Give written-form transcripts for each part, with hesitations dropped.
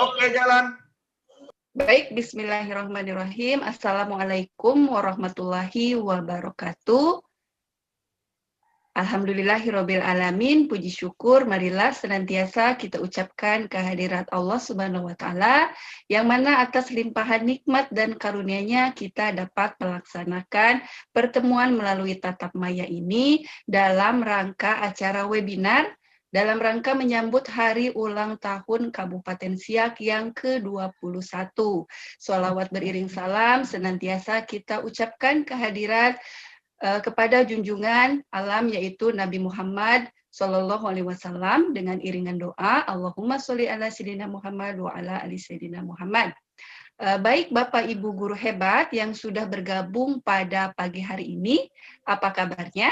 Oke, jalan. Baik, bismillahirrahmanirrahim. Assalamualaikum warahmatullahi wabarakatuh. Alhamdulillahirabbil alamin, puji syukur marilah senantiasa kita ucapkan kehadirat Allah Subhanahu wa taala yang mana atas limpahan nikmat dan karunia-Nya kita dapat melaksanakan pertemuan melalui tatap maya ini dalam rangka acara webinar dalam rangka menyambut hari ulang tahun Kabupaten Siak yang ke-21. Sholawat beriring salam senantiasa kita ucapkan kehadirat kepada junjungan alam yaitu Nabi Muhammad Sallallahu Alaihi Wasallam dengan iringan doa Allahumma sholli ala Sayyidina Muhammad wa ala ali Sayyidina Muhammad. Baik Bapak Ibu guru hebat yang sudah bergabung pada pagi hari ini, apa kabarnya?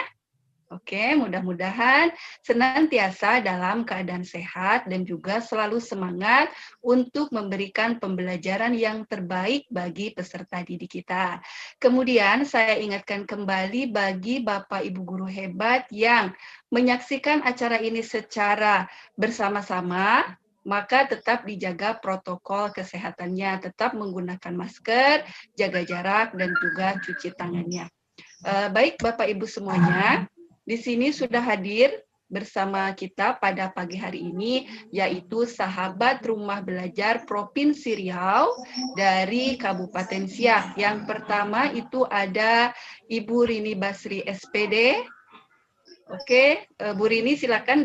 Oke, mudah-mudahan senantiasa dalam keadaan sehat dan juga selalu semangat untuk memberikan pembelajaran yang terbaik bagi peserta didik kita. Kemudian saya ingatkan kembali bagi Bapak Ibu guru hebat yang menyaksikan acara ini secara bersama-sama, maka tetap dijaga protokol kesehatannya, tetap menggunakan masker, jaga jarak, dan juga cuci tangannya. Baik Bapak Ibu semuanya, di sini sudah hadir bersama kita pada pagi hari ini, yaitu sahabat rumah belajar Provinsi Riau dari Kabupaten Siak. Yang pertama itu ada Ibu Rini Basri SPD. Oke, Bu Rini silakan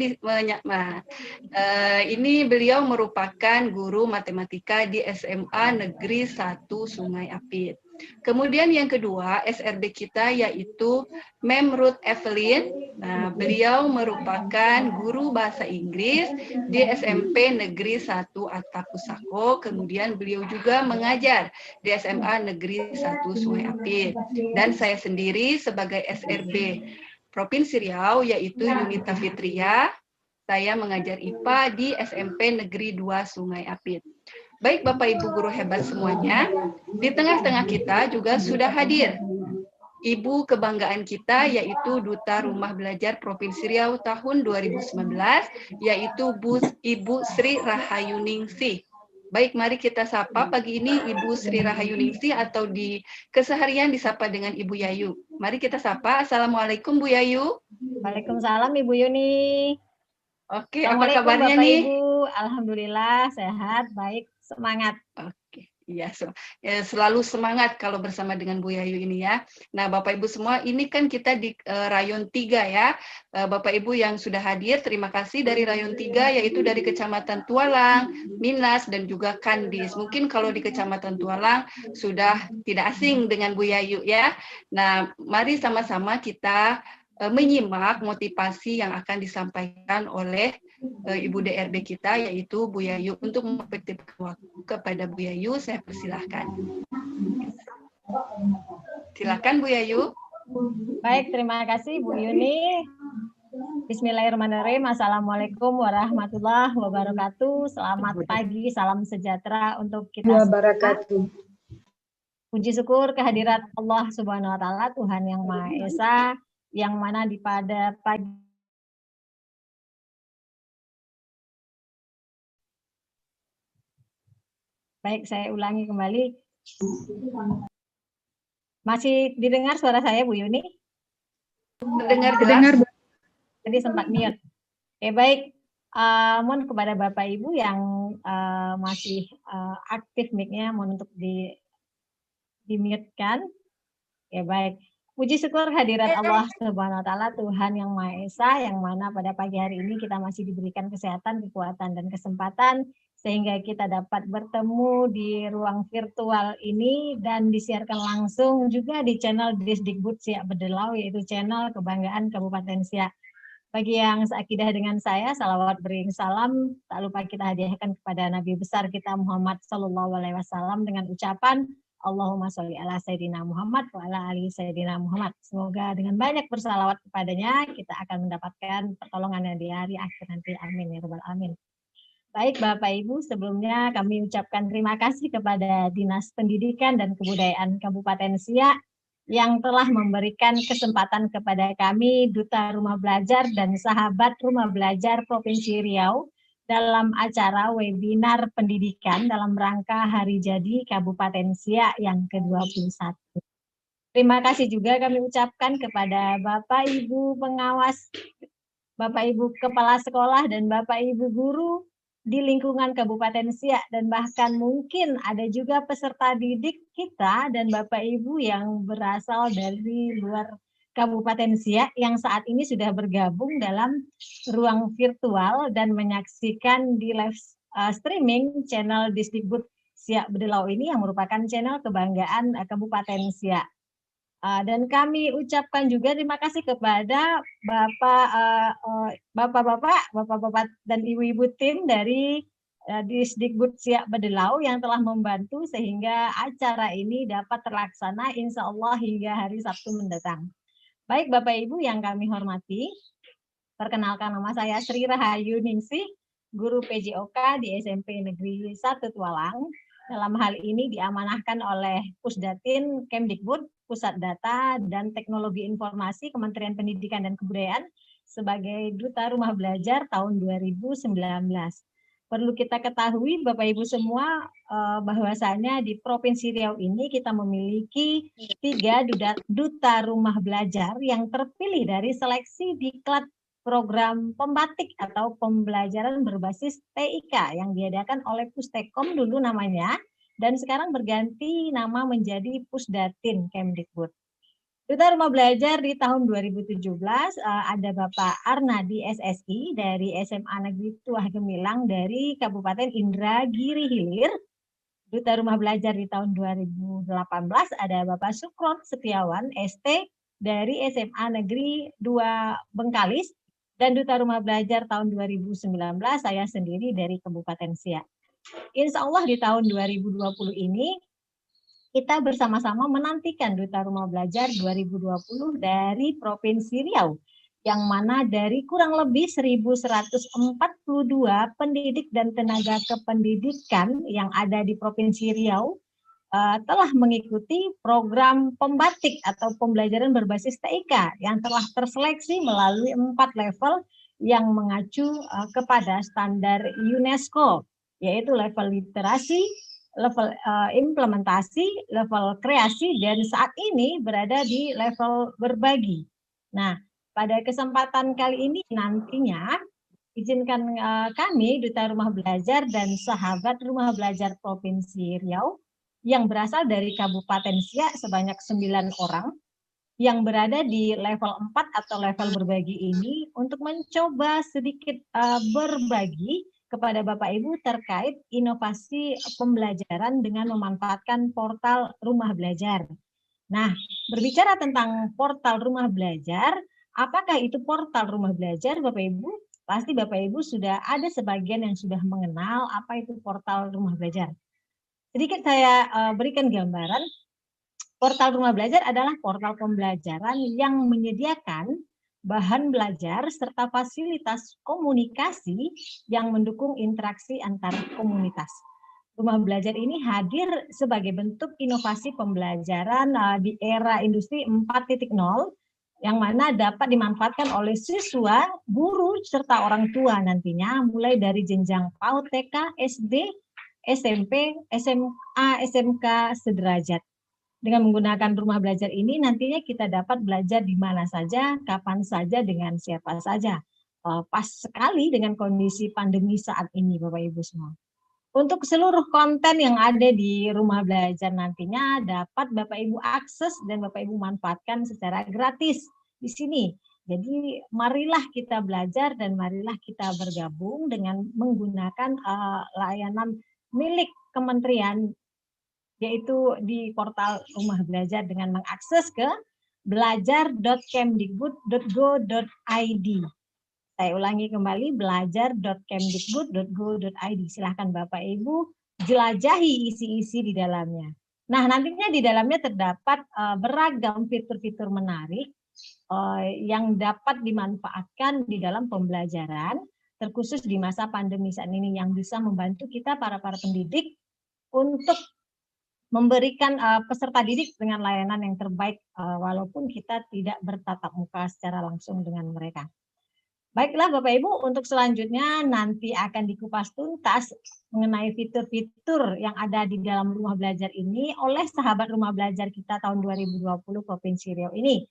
ini beliau merupakan guru matematika di SMA Negeri 1 Sungai Apit. Kemudian yang kedua, SRD kita yaitu Mem Ruth Evelyn. Nah, beliau merupakan guru bahasa Inggris di SMP Negeri 1 Atapusako. Kemudian beliau juga mengajar di SMA Negeri 1 Sungai Apit. Dan saya sendiri sebagai SRB Provinsi Riau yaitu Yunita Fitria. Saya mengajar IPA di SMP Negeri 2 Sungai Apit. Baik Bapak Ibu guru hebat semuanya, di tengah-tengah kita juga sudah hadir Ibu kebanggaan kita yaitu Duta Rumah Belajar Provinsi Riau tahun 2019 yaitu Ibu Sri Rahayuningsih. Baik, mari kita sapa pagi ini Ibu Sri Rahayuningsih atau di keseharian disapa dengan Ibu Yayu. Mari kita sapa. Assalamualaikum Bu Yayu. Waalaikumsalam Ibu Yuni. Oke, apa kabarnya Bapak nih? Ibu, alhamdulillah sehat, baik, semangat. Oke, iya, selalu semangat kalau bersama dengan Bu Yayu ini ya. Nah, Bapak Ibu semua, ini kan kita di Rayon 3 ya. Bapak Ibu yang sudah hadir, terima kasih dari Rayon 3, yaitu dari Kecamatan Tualang, Minas, dan juga Kandis. Mungkin kalau di Kecamatan Tualang sudah tidak asing dengan Bu Yayu ya. Nah, mari sama-sama kita menyimak motivasi yang akan disampaikan oleh Ibu DRB kita yaitu Bu Yayu. Untuk mempertimbangkan waktu kepada Bu Yayu, saya persilahkan. Silakan Bu Yayu. Baik, terima kasih Bu Yuni. Bismillahirrahmanirrahim. Assalamualaikum warahmatullahi wabarakatuh. Selamat pagi, salam sejahtera untuk kita semua. Puji syukur kehadirat Allah Subhanahu wa taala, Tuhan yang Maha Esa, yang mana di pada pagi baik, saya ulangi kembali. Masih didengar suara saya Bu Yuni? Dengar. Tadi sempat mute. Oke, baik. Mohon kepada Bapak Ibu yang masih aktif mic-nya, mohon untuk di-mute-kan. Oke, baik. Puji syukur hadirat Allah Subhanahu wa taala, Tuhan yang Maha Esa, yang mana pada pagi hari ini kita masih diberikan kesehatan, kekuatan, dan kesempatan sehingga kita dapat bertemu di ruang virtual ini dan disiarkan langsung juga di channel Disdikbud Siak Bedelau, yaitu channel Kebanggaan Kabupaten Siak. Bagi yang seakidah dengan saya, salawat beriring salam, tak lupa kita hadiahkan kepada Nabi besar kita Muhammad Sallallahu Alaihi Wasallam dengan ucapan Allahumma sholli ala Sayyidina Muhammad wa ala ali Sayyidina Muhammad. Semoga dengan banyak bersalawat kepadanya, kita akan mendapatkan pertolongannya di hari akhir nanti. Amin ya rabbal alamin. Baik Bapak Ibu, sebelumnya kami ucapkan terima kasih kepada Dinas Pendidikan dan Kebudayaan Kabupaten Siak yang telah memberikan kesempatan kepada kami, Duta Rumah Belajar dan Sahabat Rumah Belajar Provinsi Riau, dalam acara webinar pendidikan dalam rangka Hari Jadi Kabupaten Siak yang ke-21. Terima kasih juga kami ucapkan kepada Bapak Ibu pengawas, Bapak Ibu kepala sekolah, dan Bapak Ibu guru di lingkungan Kabupaten Siak, dan bahkan mungkin ada juga peserta didik kita dan Bapak Ibu yang berasal dari luar Kabupaten Siak yang saat ini sudah bergabung dalam ruang virtual dan menyaksikan di live streaming channel Disdikbud Siak Bedelau ini yang merupakan channel kebanggaan Kabupaten Siak. Dan kami ucapkan juga terima kasih kepada bapak-bapak dan ibu-ibu tim dari Disdikbud Siak Bedelau yang telah membantu sehingga acara ini dapat terlaksana insya Allah hingga hari Sabtu mendatang. Baik Bapak Ibu yang kami hormati, perkenalkan nama saya Sri Rahayu Ningsih, guru PJOK di SMP Negeri 1 Tualang. Dalam hal ini diamanahkan oleh Pusdatin Kemdikbud, Pusat Data dan Teknologi Informasi Kementerian Pendidikan dan Kebudayaan sebagai Duta Rumah Belajar tahun 2019. Perlu kita ketahui Bapak Ibu semua bahwasanya di Provinsi Riau ini kita memiliki 3 duta rumah belajar yang terpilih dari seleksi diklat program pembatik atau pembelajaran berbasis TIK yang diadakan oleh Pustekom dulu namanya, dan sekarang berganti nama menjadi Pusdatin Kemdikbud. Duta Rumah Belajar di tahun 2017 ada Bapak Arnadi SSI dari SMA Negeri Tuah Gemilang dari Kabupaten Indragiri Hilir. Duta Rumah Belajar di tahun 2018 ada Bapak Sukron Setiawan ST dari SMA Negeri 2 Bengkalis. Dan Duta Rumah Belajar tahun 2019 saya sendiri dari Kabupaten Siak. Insya Allah di tahun 2020 ini kita bersama-sama menantikan Duta Rumah Belajar 2020 dari Provinsi Riau, yang mana dari kurang lebih 1.142 pendidik dan tenaga kependidikan yang ada di Provinsi Riau telah mengikuti program pembatik atau pembelajaran berbasis TIK yang telah terseleksi melalui 4 level yang mengacu kepada standar UNESCO, yaitu level literasi, level implementasi, level kreasi, dan saat ini berada di level berbagi. Nah, pada kesempatan kali ini nantinya izinkan kami Duta Rumah Belajar dan sahabat Rumah Belajar Provinsi Riau yang berasal dari Kabupaten Siak sebanyak 9 orang yang berada di level 4 atau level berbagi ini untuk mencoba sedikit berbagi kepada Bapak Ibu terkait inovasi pembelajaran dengan memanfaatkan portal Rumah Belajar. Nah, berbicara tentang portal Rumah Belajar, apakah itu portal Rumah Belajar Bapak Ibu? Pasti Bapak Ibu sudah ada sebagian yang sudah mengenal apa itu portal Rumah Belajar. Sedikit saya berikan gambaran, portal Rumah Belajar adalah portal pembelajaran yang menyediakan bahan belajar serta fasilitas komunikasi yang mendukung interaksi antar komunitas. Rumah Belajar ini hadir sebagai bentuk inovasi pembelajaran di era industri 4.0 yang mana dapat dimanfaatkan oleh siswa, guru, serta orang tua nantinya mulai dari jenjang PAUD, TK, SD, SMP, SMA, SMK sederajat. Dengan menggunakan Rumah Belajar ini nantinya kita dapat belajar di mana saja, kapan saja, dengan siapa saja. Pas sekali dengan kondisi pandemi saat ini Bapak Ibu semua. Untuk seluruh konten yang ada di Rumah Belajar nantinya dapat Bapak Ibu akses dan Bapak Ibu manfaatkan secara gratis di sini. Jadi marilah kita belajar dan marilah kita bergabung dengan menggunakan layanan milik kementerian, yaitu di portal Rumah Belajar dengan mengakses ke belajar.kemdikbud.go.id. Saya ulangi kembali, belajar.kemdikbud.go.id. Silahkan Bapak Ibu jelajahi isi-isi di dalamnya. Nah, nantinya di dalamnya terdapat beragam fitur-fitur menarik yang dapat dimanfaatkan di dalam pembelajaran, terkhusus di masa pandemi saat ini, yang bisa membantu kita para pendidik untuk memberikan peserta didik dengan layanan yang terbaik walaupun kita tidak bertatap muka secara langsung dengan mereka. Baiklah Bapak Ibu, untuk selanjutnya nanti akan dikupas tuntas mengenai fitur-fitur yang ada di dalam rumah belajar ini oleh sahabat rumah belajar kita tahun 2020 Provinsi Riau ini.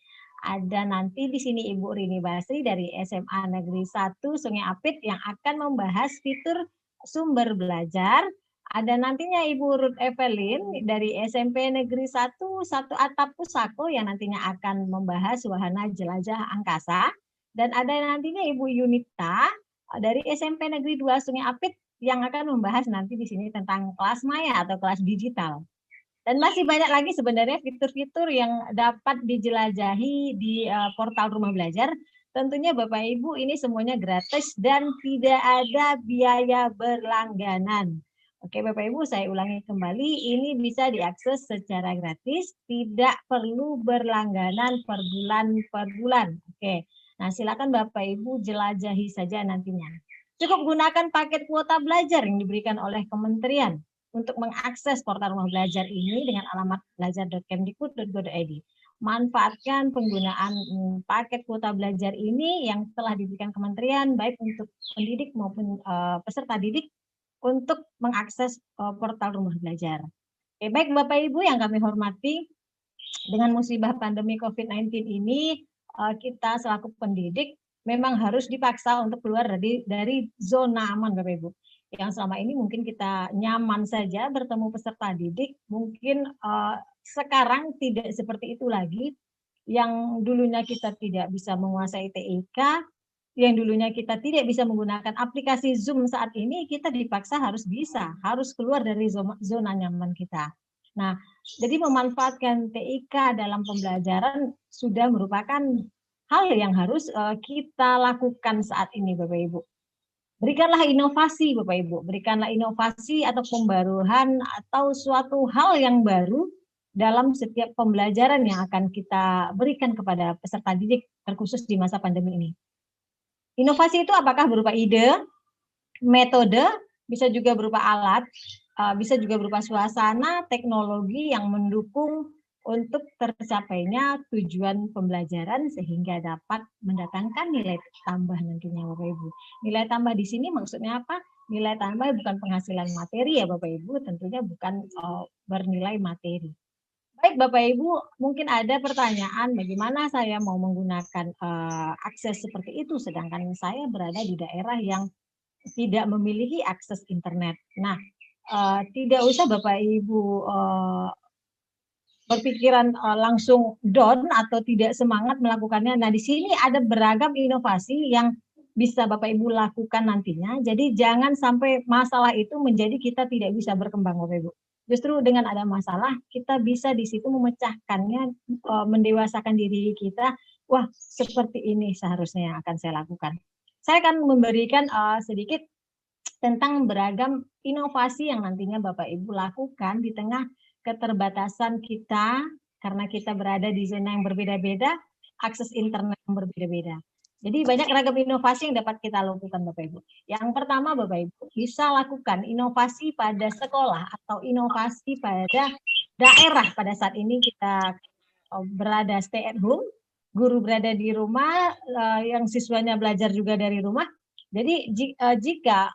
Ada nanti di sini Ibu Rini Basri dari SMA Negeri 1 Sungai Apit yang akan membahas fitur sumber belajar. Ada nantinya Ibu Ruth Evelyn dari SMP Negeri 1 Satu Atap Pusako yang nantinya akan membahas wahana jelajah angkasa. Dan ada nantinya Ibu Yunita dari SMP Negeri 2 Sungai Apit yang akan membahas nanti di sini tentang kelas maya atau kelas digital. Dan masih banyak lagi sebenarnya fitur-fitur yang dapat dijelajahi di portal Rumah Belajar. Tentunya Bapak Ibu ini semuanya gratis dan tidak ada biaya berlangganan. Oke Bapak Ibu, saya ulangi kembali, ini bisa diakses secara gratis, tidak perlu berlangganan per bulan. Oke. Nah, silakan Bapak Ibu jelajahi saja nantinya. Cukup gunakan paket kuota belajar yang diberikan oleh kementerian untuk mengakses portal rumah belajar ini dengan alamat belajar.kemdikbud.go.id. Manfaatkan penggunaan paket kuota belajar ini yang telah diberikan kementerian baik untuk pendidik maupun peserta didik untuk mengakses portal rumah belajar. Oke, baik Bapak Ibu yang kami hormati, dengan musibah pandemi COVID-19 ini kita selaku pendidik memang harus dipaksa untuk keluar dari zona aman Bapak Ibu. Yang selama ini mungkin kita nyaman saja bertemu peserta didik, mungkin sekarang tidak seperti itu lagi. Yang dulunya kita tidak bisa menguasai TIK, yang dulunya kita tidak bisa menggunakan aplikasi Zoom saat ini, kita dipaksa harus keluar dari zona nyaman kita. Nah, jadi memanfaatkan TIK dalam pembelajaran sudah merupakan hal yang harus kita lakukan saat ini Bapak Ibu. Berikanlah inovasi Bapak Ibu, berikanlah inovasi atau pembaruan atau suatu hal yang baru dalam setiap pembelajaran yang akan kita berikan kepada peserta didik terkhusus di masa pandemi ini. Inovasi itu apakah berupa ide, metode, bisa juga berupa alat, bisa juga berupa suasana, teknologi yang mendukung untuk tercapainya tujuan pembelajaran sehingga dapat mendatangkan nilai tambah nantinya Bapak Ibu. Nilai tambah di sini maksudnya apa? Nilai tambah bukan penghasilan materi ya Bapak Ibu, tentunya bukan bernilai materi. Baik Bapak Ibu, mungkin ada pertanyaan bagaimana saya mau menggunakan akses seperti itu sedangkan saya berada di daerah yang tidak memiliki akses internet. Nah, tidak usah Bapak Ibu berpikiran langsung down atau tidak semangat melakukannya. Nah, di sini ada beragam inovasi yang bisa Bapak Ibu lakukan nantinya. Jadi jangan sampai masalah itu menjadi kita tidak bisa berkembang Bapak Ibu. Justru dengan ada masalah, kita bisa di situ memecahkannya, mendewasakan diri kita. Wah, seperti ini seharusnya yang akan saya lakukan. Saya akan memberikan sedikit tentang beragam inovasi yang nantinya Bapak Ibu lakukan di tengah keterbatasan kita karena kita berada di zona yang berbeda-beda, akses internet yang berbeda-beda. Jadi banyak ragam inovasi yang dapat kita lakukan Bapak Ibu. Yang pertama Bapak Ibu bisa lakukan inovasi pada sekolah atau inovasi pada daerah pada saat ini kita berada stay at home, guru berada di rumah, yang siswanya belajar juga dari rumah. Jadi jika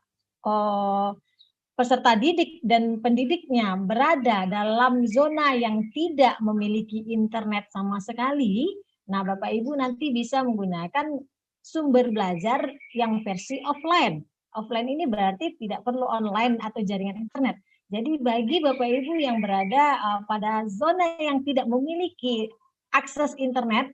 peserta didik dan pendidiknya berada dalam zona yang tidak memiliki internet sama sekali, nah Bapak Ibu nanti bisa menggunakan sumber belajar yang versi offline. Offline ini berarti tidak perlu online atau jaringan internet. Jadi bagi Bapak Ibu yang berada pada zona yang tidak memiliki akses internet,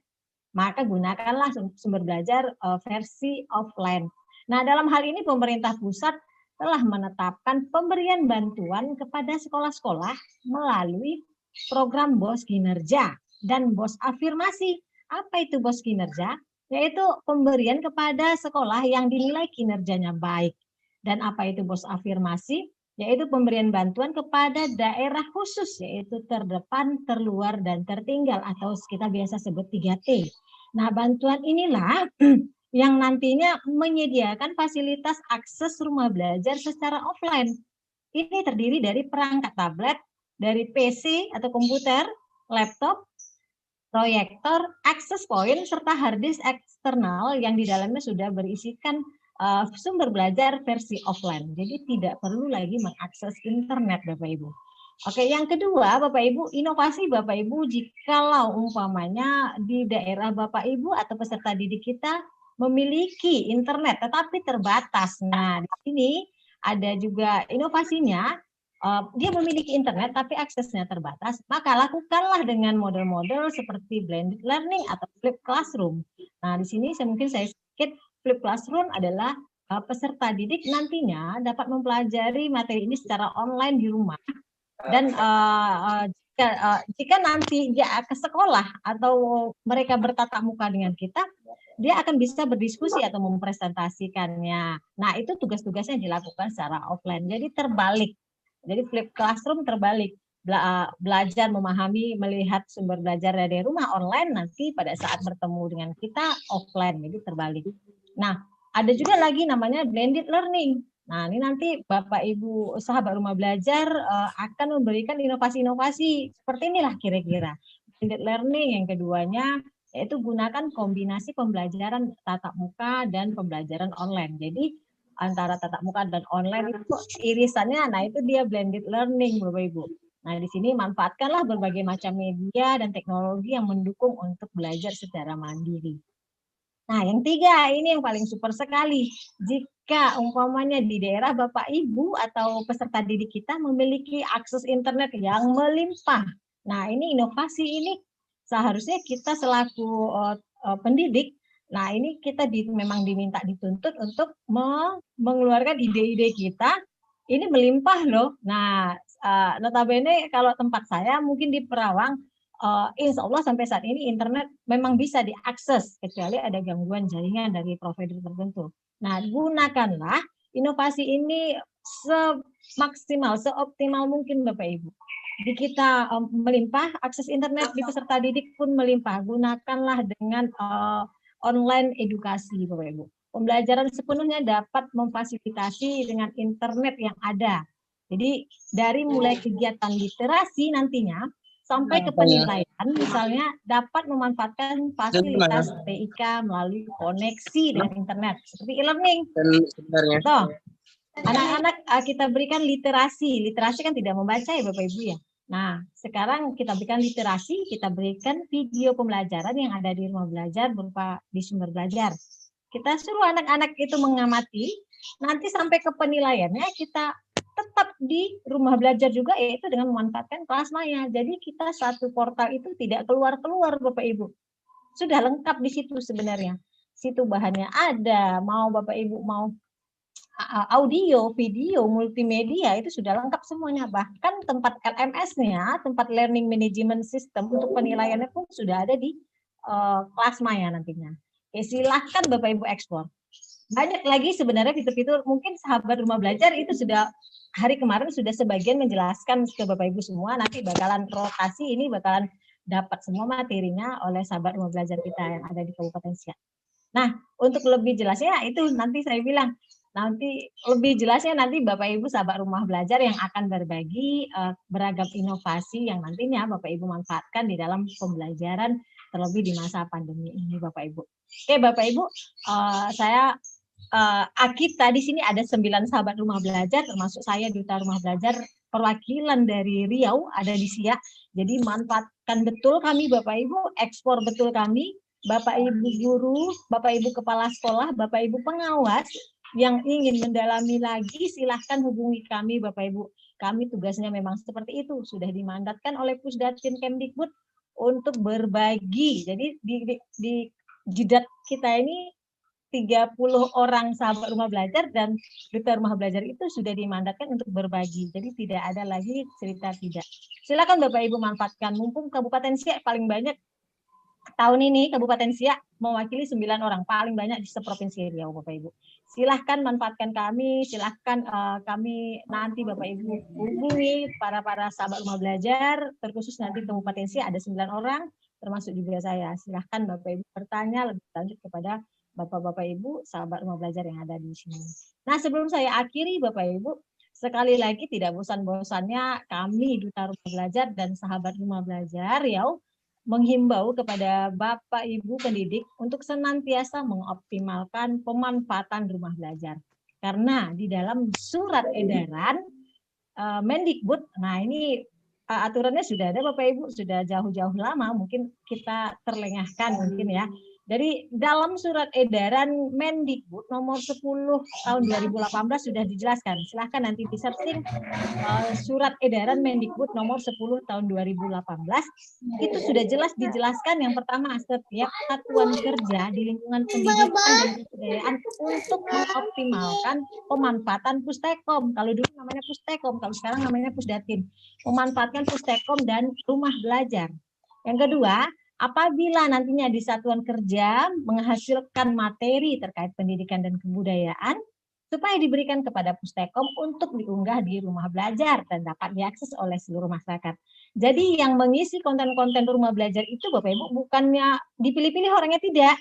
maka gunakanlah sumber belajar versi offline. Nah, dalam hal ini pemerintah pusat telah menetapkan pemberian bantuan kepada sekolah-sekolah melalui program BOS Kinerja dan BOS Afirmasi. Apa itu BOS Kinerja? Yaitu pemberian kepada sekolah yang dinilai kinerjanya baik. Dan apa itu BOS Afirmasi? Yaitu pemberian bantuan kepada daerah khusus, yaitu terdepan, terluar, dan tertinggal, atau kita biasa sebut 3T. Nah, bantuan inilah yang nantinya menyediakan fasilitas akses rumah belajar secara offline. Ini terdiri dari perangkat tablet, dari PC atau komputer, laptop, proyektor, access point, serta hard disk eksternal yang di dalamnya sudah berisikan sumber belajar versi offline. Jadi tidak perlu lagi mengakses internet, Bapak Ibu. Oke, yang kedua, Bapak Ibu, inovasi Bapak Ibu, jikalau umpamanya di daerah Bapak Ibu atau peserta didik kita memiliki internet tetapi terbatas. Nah, di sini ada juga inovasinya. Dia memiliki internet tapi aksesnya terbatas, maka lakukanlah dengan model-model seperti blended learning atau flip classroom. Nah, di sini mungkin saya sedikit, flip classroom adalah peserta didik nantinya dapat mempelajari materi ini secara online di rumah. Dan jika nanti dia ke sekolah atau mereka bertatap muka dengan kita, dia akan bisa berdiskusi atau mempresentasikannya. Nah, itu tugas-tugasnya dilakukan secara offline. Jadi terbalik. Jadi flip classroom terbalik. Belajar, memahami, melihat sumber belajar dari rumah online, nanti pada saat bertemu dengan kita offline. Jadi terbalik. Nah, ada juga lagi namanya blended learning. Nah, ini nanti Bapak Ibu sahabat rumah belajar akan memberikan inovasi-inovasi seperti inilah kira-kira. Blended learning yang keduanya yaitu gunakan kombinasi pembelajaran tatap muka dan pembelajaran online. Jadi antara tatap muka dan online itu irisannya, nah itu dia blended learning, Bapak Ibu. Nah, di sini manfaatkanlah berbagai macam media dan teknologi yang mendukung untuk belajar secara mandiri. Nah, yang tiga, ini yang paling super sekali. Jika umpamanya di daerah Bapak Ibu atau peserta didik kita memiliki akses internet yang melimpah. Nah, ini inovasi ini seharusnya kita selaku pendidik, nah ini kita memang diminta dituntut untuk mengeluarkan ide-ide kita, ini melimpah loh. Nah, notabene kalau tempat saya mungkin di Perawang, insya Allah sampai saat ini internet memang bisa diakses kecuali ada gangguan jaringan dari provider tertentu. Nah, gunakanlah inovasi ini semaksimal, seoptimal mungkin Bapak Ibu. Di kita melimpah, akses internet di peserta didik pun melimpah. Gunakanlah dengan online edukasi Bapak Ibu. Pembelajaran sepenuhnya dapat memfasilitasi dengan internet yang ada. Jadi dari mulai kegiatan literasi nantinya sampai ke penilaian, misalnya dapat memanfaatkan fasilitas TIK melalui koneksi dengan internet, seperti e-learning. Anak-anak kita berikan literasi. Literasi kan tidak membaca ya Bapak Ibu ya. Nah, sekarang kita berikan literasi, kita berikan video pembelajaran yang ada di rumah belajar berupa di sumber belajar. Kita suruh anak-anak itu mengamati, nanti sampai ke penilaiannya kita tetap di rumah belajar juga, yaitu dengan memanfaatkan kelas maya. Jadi kita satu portal itu tidak keluar-keluar Bapak Ibu. Sudah lengkap di situ sebenarnya. Situ bahannya ada, mau Bapak Ibu mau audio, video, multimedia itu sudah lengkap semuanya. Bahkan tempat LMS-nya, tempat Learning Management System untuk penilaiannya pun sudah ada di kelas maya nantinya. Oke, silahkan Bapak Ibu ekspor. Banyak lagi sebenarnya fitur-fitur, mungkin sahabat rumah belajar itu sudah hari kemarin sudah sebagian menjelaskan ke Bapak Ibu semua, nanti bakalan rotasi ini bakalan dapat semua materinya oleh sahabat rumah belajar kita yang ada di Kabupaten Siak. Nah, untuk lebih jelasnya itu nanti saya bilang, nanti lebih jelasnya nanti Bapak Ibu sahabat rumah belajar yang akan berbagi beragam inovasi yang nantinya Bapak Ibu manfaatkan di dalam pembelajaran terlebih di masa pandemi ini Bapak Ibu. Oke Bapak Ibu, saya kita di sini ada 9 sahabat rumah belajar, termasuk saya duta rumah belajar perwakilan dari Riau ada di Siak. Jadi manfaatkan betul kami Bapak Ibu, ekspor betul kami, Bapak Ibu guru, Bapak Ibu kepala sekolah, Bapak Ibu pengawas yang ingin mendalami lagi silahkan hubungi kami Bapak Ibu. Kami tugasnya memang seperti itu, sudah dimandatkan oleh Pusdatin Kemdikbud untuk berbagi. Jadi di jidat kita ini 30 orang sahabat rumah belajar dan duta rumah belajar itu sudah dimandatkan untuk berbagi. Jadi tidak ada lagi cerita tidak. Silakan Bapak Ibu manfaatkan. Mumpung Kabupaten Siak paling banyak tahun ini, Kabupaten Siak mewakili 9 orang, paling banyak di seprovinsi Riau Bapak Ibu. Silahkan manfaatkan kami, silahkan kami nanti Bapak Ibu hubungi para sahabat rumah belajar, terkhusus nanti Kabupaten Siak ada 9 orang, termasuk juga saya. Silahkan Bapak Ibu bertanya lebih lanjut kepada Bapak-Bapak Ibu, sahabat rumah belajar yang ada di sini. Nah, sebelum saya akhiri Bapak Ibu, sekali lagi tidak bosan-bosannya kami Duta Rumah Belajar dan sahabat rumah belajar Riau menghimbau kepada Bapak Ibu pendidik untuk senantiasa mengoptimalkan pemanfaatan rumah belajar. Karena di dalam surat edaran Mendikbud, nah ini aturannya sudah ada Bapak Ibu, sudah jauh-jauh lama, mungkin kita terlengahkan mungkin ya. Dari dalam surat edaran Mendikbud nomor 10 tahun 2018 sudah dijelaskan. Silahkan nanti di searching surat edaran Mendikbud nomor 10 tahun 2018 itu sudah jelas dijelaskan. Yang pertama, setiap satuan kerja di lingkungan pendidikan dan kebudayaan untuk mengoptimalkan pemanfaatan Pustekom. Kalau dulu namanya Pustekom, kalau sekarang namanya Pusdatin. Memanfaatkan Pustekom dan rumah belajar. Yang kedua, apabila nantinya di satuan kerja menghasilkan materi terkait pendidikan dan kebudayaan, supaya diberikan kepada Pustekom untuk diunggah di rumah belajar dan dapat diakses oleh seluruh masyarakat. Jadi yang mengisi konten-konten rumah belajar itu Bapak Ibu bukannya dipilih-pilih orangnya, tidak.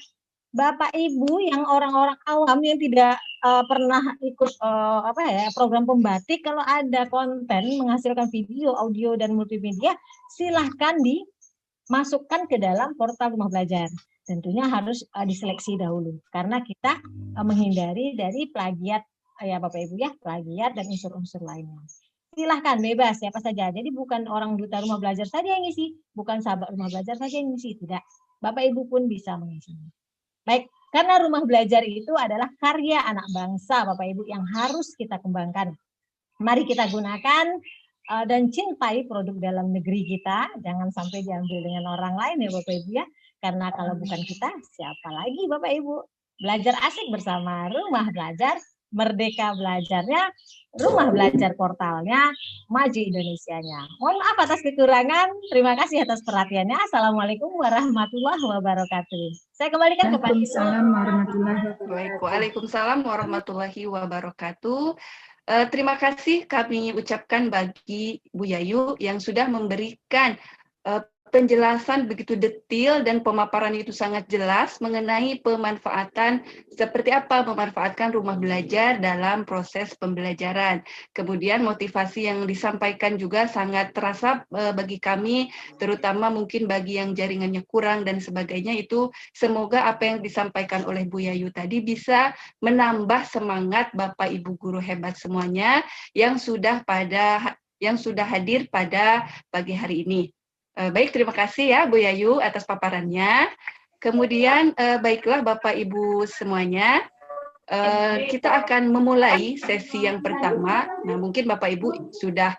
Bapak Ibu yang orang-orang awam yang tidak pernah ikut program pembatik, kalau ada konten menghasilkan video, audio, dan multimedia, silahkan dimasukkan ke dalam portal rumah belajar. Tentunya harus diseleksi dahulu karena kita menghindari dari plagiat ya Bapak Ibu ya, plagiat dan unsur-unsur lainnya. Silahkan bebas siapa saja. Jadi bukan orang duta rumah belajar saja yang ngisi, bukan sahabat rumah belajar saja yang ngisi, tidak. Bapak Ibu pun bisa mengisinya. Baik, karena rumah belajar itu adalah karya anak bangsa Bapak Ibu yang harus kita kembangkan. Mari kita gunakan dan cintai produk dalam negeri kita, jangan sampai diambil dengan orang lain ya Bapak Ibu ya. Karena kalau bukan kita, siapa lagi Bapak Ibu? Belajar asik bersama Rumah Belajar, merdeka belajarnya, rumah belajar portalnya, maju Indonesianya. Mohon maaf atas kekurangan, terima kasih atas perhatiannya. Assalamualaikum warahmatullahi wabarakatuh. Saya kembalikan kepada Waalaikumsalam warahmatullahi wabarakatuh. Waalaikumsalam warahmatullahi wabarakatuh. Terima kasih kami ucapkan bagi Bu Yayu yang sudah memberikan penjelasan begitu detail dan pemaparan itu sangat jelas mengenai pemanfaatan, seperti apa memanfaatkan rumah belajar dalam proses pembelajaran. Kemudian motivasi yang disampaikan juga sangat terasa bagi kami, terutama mungkin bagi yang jaringannya kurang dan sebagainya. Itu semoga apa yang disampaikan oleh Bu Yayu tadi bisa menambah semangat Bapak Ibu guru hebat semuanya yang sudah hadir pada pagi hari ini. Baik, terima kasih ya Bu Yayu atas paparannya. Kemudian baiklah Bapak Ibu semuanya, kita akan memulai sesi yang pertama. Nah, mungkin Bapak Ibu sudah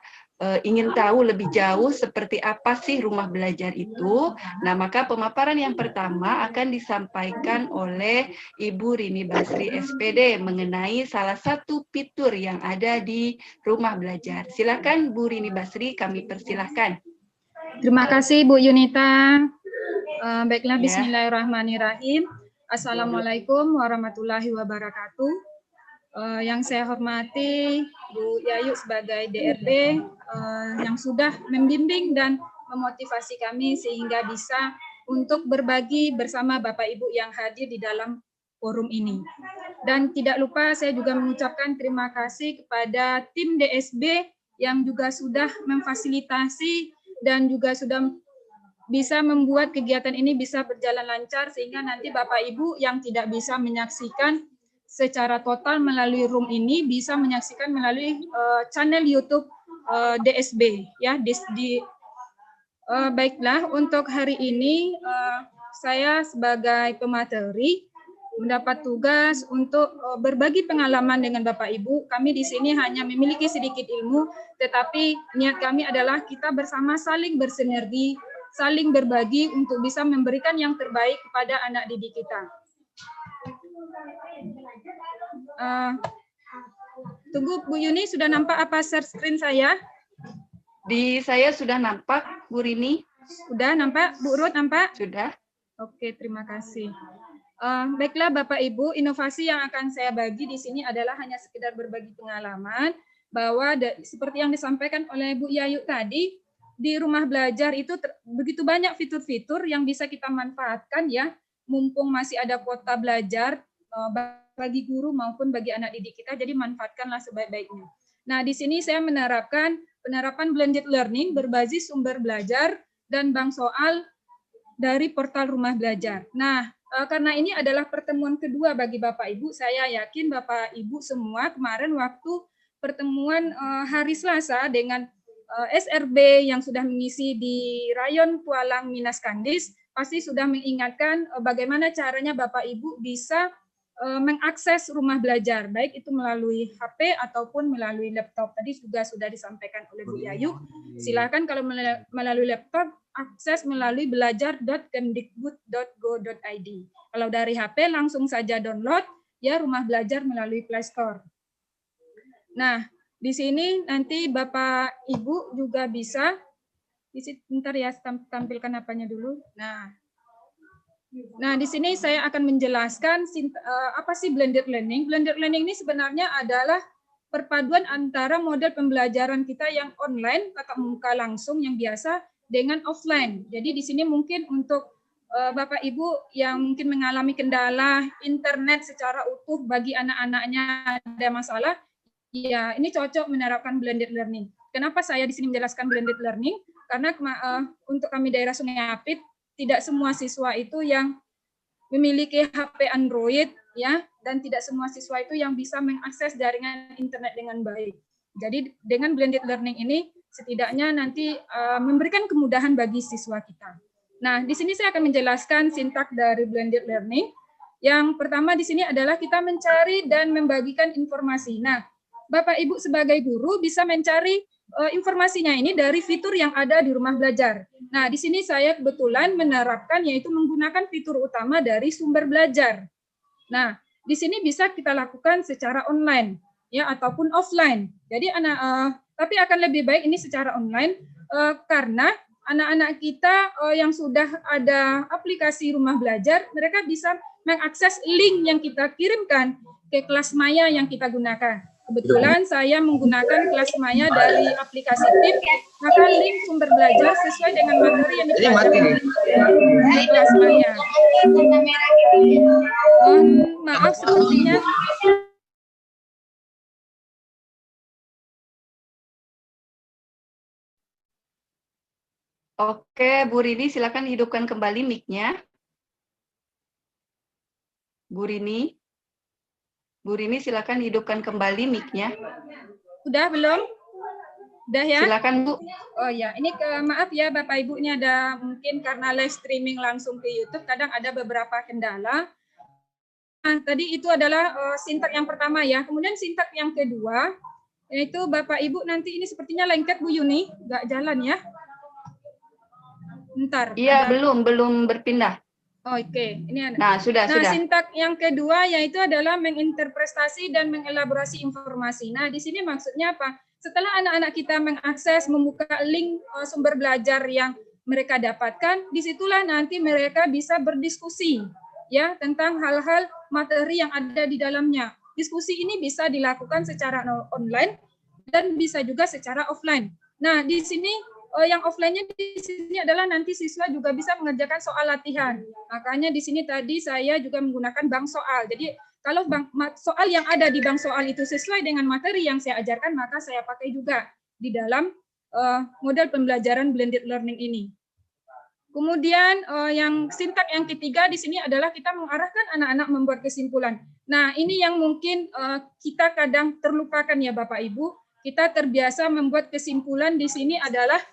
ingin tahu lebih jauh seperti apa sih rumah belajar itu. Nah, maka pemaparan yang pertama akan disampaikan oleh Ibu Rini Basri SPD mengenai salah satu fitur yang ada di rumah belajar. Silakan Bu Rini Basri, kami persilahkan. Terima kasih Bu Yunita. Baiklah, bismillahirrahmanirrahim. Assalamualaikum warahmatullahi wabarakatuh. Yang saya hormati Bu Yayu sebagai DRD yang sudah membimbing dan memotivasi kami sehingga bisa untuk berbagi bersama Bapak Ibu yang hadir di dalam forum ini. Dan tidak lupa saya juga mengucapkan terima kasih kepada tim DSB yang juga sudah memfasilitasi dan juga sudah bisa membuat kegiatan ini bisa berjalan lancar sehingga nanti Bapak Ibu yang tidak bisa menyaksikan secara total melalui room ini bisa menyaksikan melalui channel YouTube DSB ya. Baiklah, untuk hari ini saya sebagai pemateri mendapat tugas untuk berbagi pengalaman dengan Bapak Ibu. Kami di sini hanya memiliki sedikit ilmu, tetapi niat kami adalah kita bersama saling bersinergi, saling berbagi untuk bisa memberikan yang terbaik kepada anak didik kita. Tunggu Bu Yuni, sudah nampak apa share screen saya? Di saya sudah nampak, Bu Rini. Sudah nampak? Bu Ruth nampak? Sudah. Oke, terima kasih. Baiklah Bapak Ibu, inovasi yang akan saya bagi di sini adalah hanya sekedar berbagi pengalaman bahwa seperti yang disampaikan oleh Bu Yayu tadi, di rumah belajar itu begitu banyak fitur-fitur yang bisa kita manfaatkan ya, mumpung masih ada kuota belajar bagi guru maupun bagi anak didik kita, jadi manfaatkanlah sebaik-baiknya. Nah, di sini saya menerapkan penerapan blended learning berbasis sumber belajar dan bank soal dari portal Rumah Belajar. Nah, karena ini adalah pertemuan kedua bagi Bapak Ibu, saya yakin Bapak Ibu semua kemarin waktu pertemuan hari Selasa dengan SRB yang sudah mengisi di Rayon Pualang Minas Kandis, pasti sudah mengingatkan bagaimana caranya Bapak Ibu bisa mengakses Rumah Belajar, baik itu melalui HP ataupun melalui laptop. Tadi juga sudah disampaikan oleh Bu Yayu. Silakan kalau melalui laptop, akses melalui belajar.kemdikbud.go.id. Kalau dari HP langsung saja download ya Rumah Belajar melalui Play Store. Nah, di sini nanti Bapak Ibu juga bisa, bentar ya tampilkan apanya dulu. Nah, di sini saya akan menjelaskan apa sih blended learning. Blended learning ini sebenarnya adalah perpaduan antara model pembelajaran kita yang online, tatap muka langsung yang biasa, dengan offline. Jadi di sini mungkin untuk Bapak Ibu yang mungkin mengalami kendala internet secara utuh bagi anak-anaknya ada masalah, ya ini cocok menerapkan blended learning. Kenapa saya di sini menjelaskan blended learning? Karena untuk kami daerah Sungai Apit, tidak semua siswa itu yang memiliki HP Android ya, dan tidak semua siswa itu yang bisa mengakses jaringan internet dengan baik. Jadi dengan blended learning ini setidaknya nanti memberikan kemudahan bagi siswa kita. Nah, di sini saya akan menjelaskan sintak dari blended learning. Yang pertama di sini adalah kita mencari dan membagikan informasi. Nah, Bapak Ibu sebagai guru bisa mencari informasinya ini dari fitur yang ada di Rumah Belajar. Nah, di sini saya kebetulan menerapkan yaitu menggunakan fitur utama dari Sumber Belajar. Nah, di sini bisa kita lakukan secara online ya ataupun offline. Jadi tapi akan lebih baik ini secara online karena anak-anak kita yang sudah ada aplikasi Rumah Belajar, mereka bisa mengakses link yang kita kirimkan ke kelas maya yang kita gunakan. Kebetulan saya menggunakan kelas maya dari aplikasi TIP, maka link sumber belajar sesuai dengan materi yang dipelajari di kelas maya. Maaf sepertinya. Oke, Bu Rini silakan hidupkan kembali mic-nya. Bu Rini. Bu Rini silakan hidupkan kembali mic-nya. Udah belum? Udah ya? Silakan Bu. Oh ya, ini maaf ya Bapak Ibu, ini ada mungkin karena live streaming langsung ke YouTube, kadang ada beberapa kendala. Nah, tadi itu adalah sintak yang pertama ya. Kemudian sintak yang kedua, yaitu Bapak Ibu nanti ini sepertinya lengket Bu Yuni, nggak jalan ya? Bentar. Iya, belum berpindah. Oke, ini ada. Nah, sudah. Sintak yang kedua yaitu adalah menginterpretasi dan mengelaborasi informasi. Nah, di sini maksudnya apa? Setelah anak-anak kita mengakses, membuka link sumber belajar yang mereka dapatkan, disitulah nanti mereka bisa berdiskusi ya tentang hal-hal materi yang ada di dalamnya. Diskusi ini bisa dilakukan secara online dan bisa juga secara offline. Nah, di sini yang offline-nya di sini adalah nanti siswa juga bisa mengerjakan soal latihan. Makanya di sini tadi saya juga menggunakan bank soal. Jadi kalau soal yang ada di bank soal itu sesuai dengan materi yang saya ajarkan, maka saya pakai juga di dalam model pembelajaran blended learning ini. Kemudian yang sintak yang ketiga di sini adalah kita mengarahkan anak-anak membuat kesimpulan. Nah, ini yang mungkin kita kadang terlupakan ya Bapak Ibu. Kita terbiasa membuat kesimpulan di sini adalah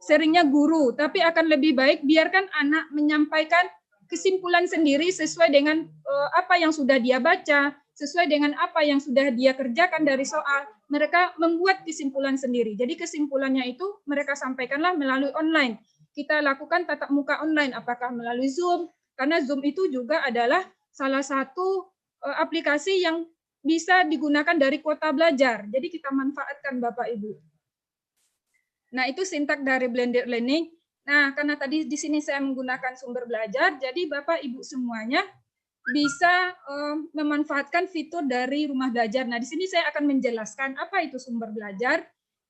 seringnya guru, tapi akan lebih baik biarkan anak menyampaikan kesimpulan sendiri sesuai dengan apa yang sudah dia baca, sesuai dengan apa yang sudah dia kerjakan dari soal. Mereka membuat kesimpulan sendiri. Jadi kesimpulannya itu mereka sampaikanlah melalui online. Kita lakukan tatap muka online, apakah melalui Zoom, karena Zoom itu juga adalah salah satu aplikasi yang bisa digunakan dari kuota belajar. Jadi kita manfaatkan Bapak Ibu. Nah, itu sintak dari blended learning. Nah, karena tadi di sini saya menggunakan sumber belajar, jadi Bapak Ibu semuanya bisa memanfaatkan fitur dari Rumah Belajar. Nah, di sini saya akan menjelaskan apa itu sumber belajar.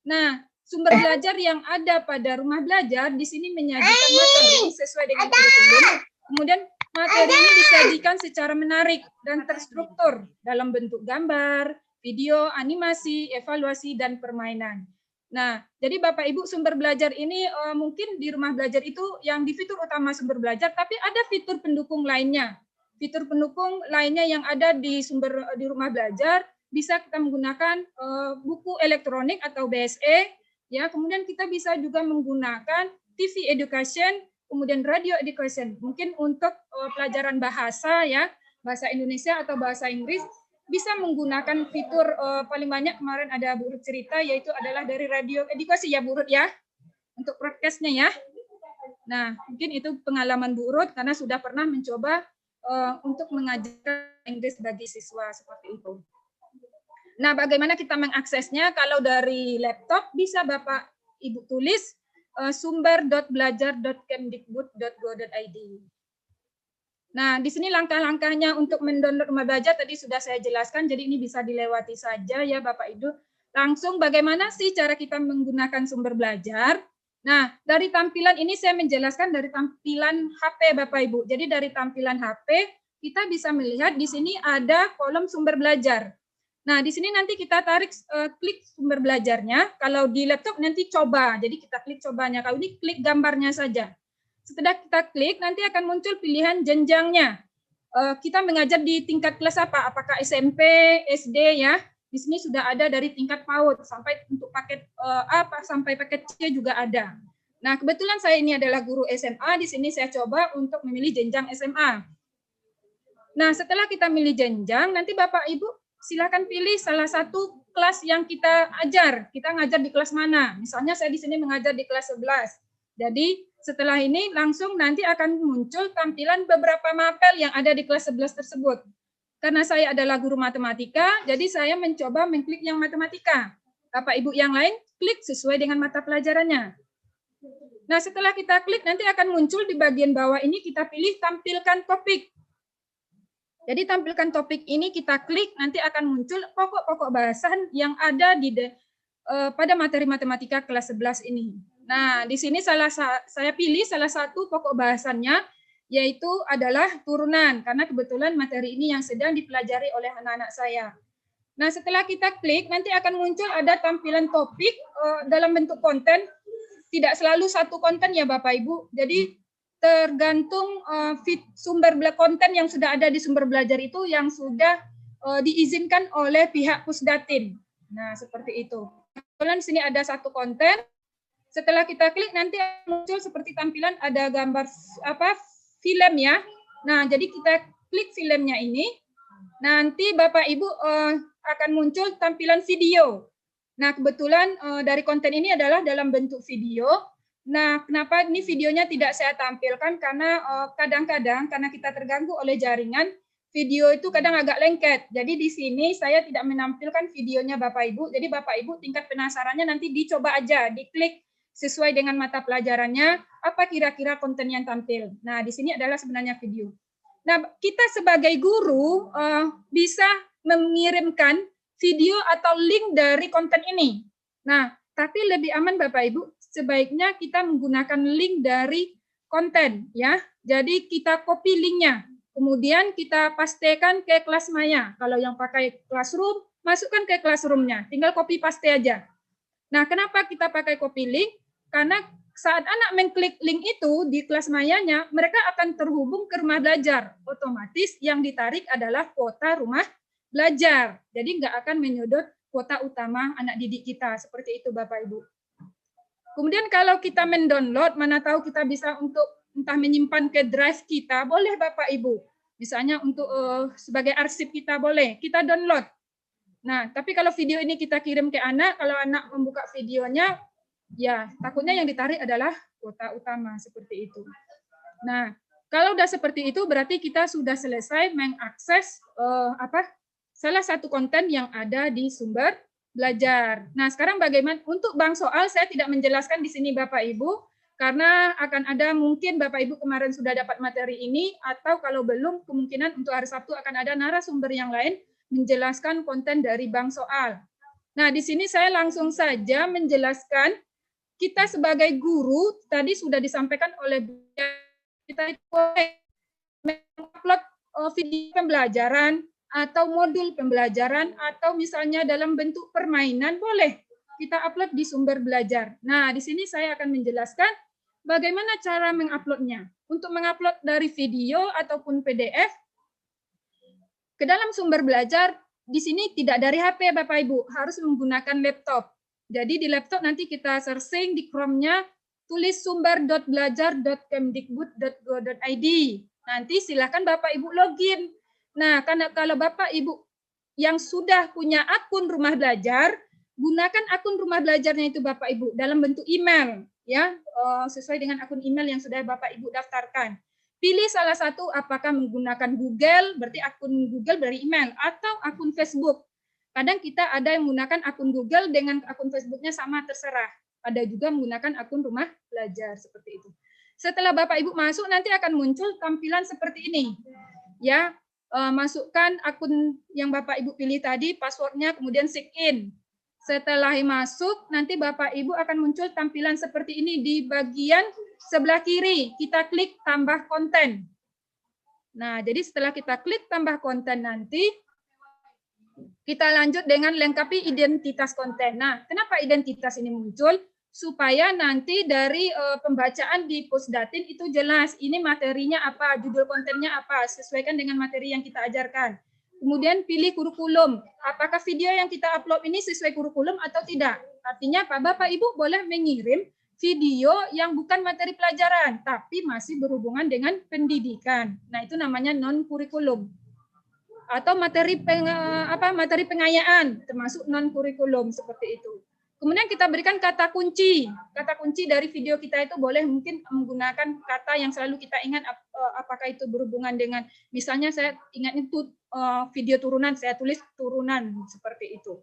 Nah, sumber belajar yang ada pada Rumah Belajar di sini menyajikan materi sesuai dengan kurikulum. Kemudian materi ini disajikan secara menarik dan terstruktur dalam bentuk gambar, video, animasi, evaluasi, dan permainan. Nah, jadi Bapak Ibu sumber belajar ini mungkin di rumah belajar itu yang di fitur utama sumber belajar, tapi ada fitur pendukung lainnya. Fitur pendukung lainnya yang ada di rumah belajar bisa kita menggunakan buku elektronik atau BSE, ya. Kemudian kita bisa juga menggunakan TV education, kemudian radio education. Mungkin untuk pelajaran bahasa, ya, bahasa Indonesia atau bahasa Inggris, bisa menggunakan fitur paling banyak kemarin ada Bu Rut cerita, yaitu adalah dari radio edukasi, ya Bu Rut, ya, untuk broadcast-nya, ya. Nah, mungkin itu pengalaman Bu Rut karena sudah pernah mencoba untuk mengajarkan Inggris bagi siswa seperti itu. Nah, bagaimana kita mengaksesnya? Kalau dari laptop bisa Bapak Ibu tulis sumber.belajar.kemdikbud.go.id. Nah, di sini langkah-langkahnya untuk mendownload rumah belajar tadi sudah saya jelaskan, jadi ini bisa dilewati saja ya Bapak Ibu. Langsung bagaimana sih cara kita menggunakan sumber belajar? Nah, dari tampilan ini saya menjelaskan dari tampilan HP Bapak Ibu. Jadi dari tampilan HP kita bisa melihat di sini ada kolom sumber belajar. Nah, di sini nanti kita tarik klik sumber belajarnya. Kalau di laptop nanti coba, jadi kita klik cobanya. Kalau ini klik gambarnya saja. Setelah kita klik, nanti akan muncul pilihan jenjangnya. Kita mengajar di tingkat kelas apa? Apakah SMP, SD, ya? Di sini sudah ada dari tingkat PAUD sampai untuk paket A sampai paket C juga ada. Nah, kebetulan saya ini adalah guru SMA. Di sini saya coba untuk memilih jenjang SMA. Nah, setelah kita milih jenjang, nanti Bapak Ibu silakan pilih salah satu kelas yang kita ajar. Kita ngajar di kelas mana? Misalnya saya di sini mengajar di kelas 11. Jadi setelah ini langsung nanti akan muncul tampilan beberapa mapel yang ada di kelas 11 tersebut. Karena saya adalah guru matematika, jadi saya mencoba mengklik yang matematika. Bapak Ibu yang lain klik sesuai dengan mata pelajarannya. Nah, setelah kita klik nanti akan muncul di bagian bawah ini kita pilih tampilkan topik. Jadi tampilkan topik ini kita klik, nanti akan muncul pokok-pokok bahasan yang ada di pada materi matematika kelas 11 ini. Nah, di sini saya pilih salah satu pokok bahasannya, yaitu adalah turunan, karena kebetulan materi ini yang sedang dipelajari oleh anak-anak saya. Nah, setelah kita klik, nanti akan muncul ada tampilan topik dalam bentuk konten, tidak selalu satu konten ya Bapak Ibu, jadi tergantung sumber konten yang sudah ada di sumber belajar itu yang sudah diizinkan oleh pihak Pusdatin. Nah, seperti itu. Kemudian di sini ada satu konten. Setelah kita klik nanti muncul seperti tampilan ada gambar film ya. Nah, jadi kita klik filmnya ini. Nanti Bapak Ibu akan muncul tampilan video. Nah, kebetulan dari konten ini adalah dalam bentuk video. Nah, kenapa ini videonya tidak saya tampilkan? Karena kadang-kadang karena kita terganggu oleh jaringan, video itu kadang agak lengket. Jadi di sini saya tidak menampilkan videonya Bapak Ibu. Jadi Bapak Ibu tingkat penasarannya nanti dicoba aja, diklik sesuai dengan mata pelajarannya, apa kira-kira konten yang tampil. Nah, di sini adalah sebenarnya video. Nah, kita sebagai guru bisa mengirimkan video atau link dari konten ini. Nah, tapi lebih aman Bapak Ibu, sebaiknya kita menggunakan link dari konten ya. Jadi kita copy linknya, kemudian kita pastekan ke kelas maya. Kalau yang pakai Classroom, masukkan ke Classroom-nya, tinggal copy paste aja. Nah, kenapa kita pakai copy link? Karena saat anak mengklik link itu di kelas mayanya, mereka akan terhubung ke rumah belajar. Otomatis yang ditarik adalah kuota rumah belajar. Jadi nggak akan menyodot kuota utama anak didik kita. Seperti itu Bapak Ibu. Kemudian kalau kita mendownload, mana tahu kita bisa untuk entah menyimpan ke drive kita, boleh Bapak Ibu. Misalnya untuk sebagai arsip kita boleh, kita download. Nah, tapi kalau video ini kita kirim ke anak, kalau anak membuka videonya, ya takutnya yang ditarik adalah kuota utama, seperti itu. Nah, kalau udah seperti itu, berarti kita sudah selesai mengakses salah satu konten yang ada di sumber belajar. Nah, sekarang bagaimana untuk bank soal saya tidak menjelaskan di sini Bapak Ibu karena akan ada mungkin Bapak Ibu kemarin sudah dapat materi ini atau kalau belum kemungkinan untuk hari Sabtu akan ada narasumber yang lain menjelaskan konten dari bank soal. Nah, di sini saya langsung saja menjelaskan kita sebagai guru tadi sudah disampaikan oleh kita boleh mengupload video pembelajaran atau modul pembelajaran atau misalnya dalam bentuk permainan boleh kita upload di sumber belajar. Nah, di sini saya akan menjelaskan bagaimana cara menguploadnya. Untuk mengupload dari video ataupun PDF ke dalam sumber belajar, di sini tidak dari HP Bapak Ibu, harus menggunakan laptop. Jadi di laptop nanti kita searching di Chrome-nya, tulis sumber.belajar.kemdikbud.go.id. Nanti silakan Bapak Ibu login. Nah, karena kalau Bapak Ibu yang sudah punya akun rumah belajar, gunakan akun rumah belajarnya itu Bapak Ibu dalam bentuk email, ya, sesuai dengan akun email yang sudah Bapak Ibu daftarkan. Pilih salah satu, apakah menggunakan Google, berarti akun Google dari email, atau akun Facebook. Kadang kita ada yang menggunakan akun Google dengan akun Facebooknya sama, terserah. Ada juga menggunakan akun rumah belajar seperti itu. Setelah Bapak Ibu masuk nanti akan muncul tampilan seperti ini. Ya, masukkan akun yang Bapak Ibu pilih tadi, passwordnya, kemudian sign in. Setelah masuk nanti Bapak Ibu akan muncul tampilan seperti ini di bagian sebelah kiri. Kita klik tambah konten. Nah, jadi setelah kita klik tambah konten nanti kita lanjut dengan lengkapi identitas konten. Nah, kenapa identitas ini muncul? Supaya nanti dari pembacaan di Pusdatin itu jelas ini materinya apa, judul kontennya apa, sesuaikan dengan materi yang kita ajarkan. Kemudian pilih kurikulum, apakah video yang kita upload ini sesuai kurikulum atau tidak. Artinya Pak Bapak Ibu boleh mengirim video yang bukan materi pelajaran, tapi masih berhubungan dengan pendidikan. Nah, itu namanya non-kurikulum. Atau materi pengayaan, termasuk non-kurikulum, seperti itu. Kemudian kita berikan kata kunci. Kata kunci dari video kita itu boleh mungkin menggunakan kata yang selalu kita ingat, apakah itu berhubungan dengan, misalnya saya ingat itu video turunan, saya tulis turunan, seperti itu.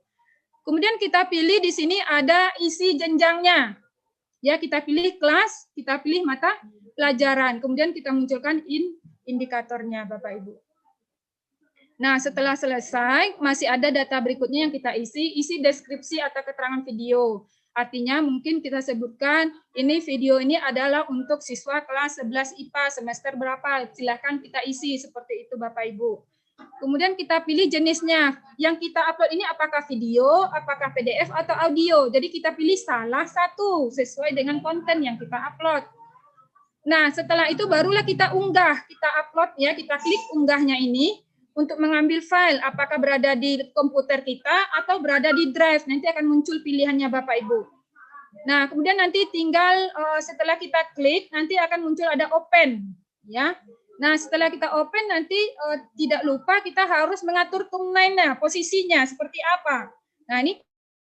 Kemudian kita pilih di sini ada isi jenjangnya. Ya, kita pilih kelas, kita pilih mata pelajaran. Kemudian kita munculkan indikatornya, Bapak Ibu. Nah, setelah selesai, masih ada data berikutnya yang kita isi deskripsi atau keterangan video. Artinya mungkin kita sebutkan, ini video ini adalah untuk siswa kelas 11 IPA, semester berapa, silakan kita isi, seperti itu Bapak Ibu. Kemudian kita pilih jenisnya, yang kita upload ini apakah video, apakah PDF, atau audio. Jadi kita pilih salah satu, sesuai dengan konten yang kita upload. Nah, setelah itu barulah kita unggah, kita upload ya, kita klik unggahnya ini, untuk mengambil file, apakah berada di komputer kita atau berada di drive, nanti akan muncul pilihannya Bapak Ibu. Nah, kemudian nanti tinggal setelah kita klik, nanti akan muncul ada open, ya. Nah, setelah kita open nanti tidak lupa kita harus mengatur thumbnail-nya, posisinya seperti apa. Nah, ini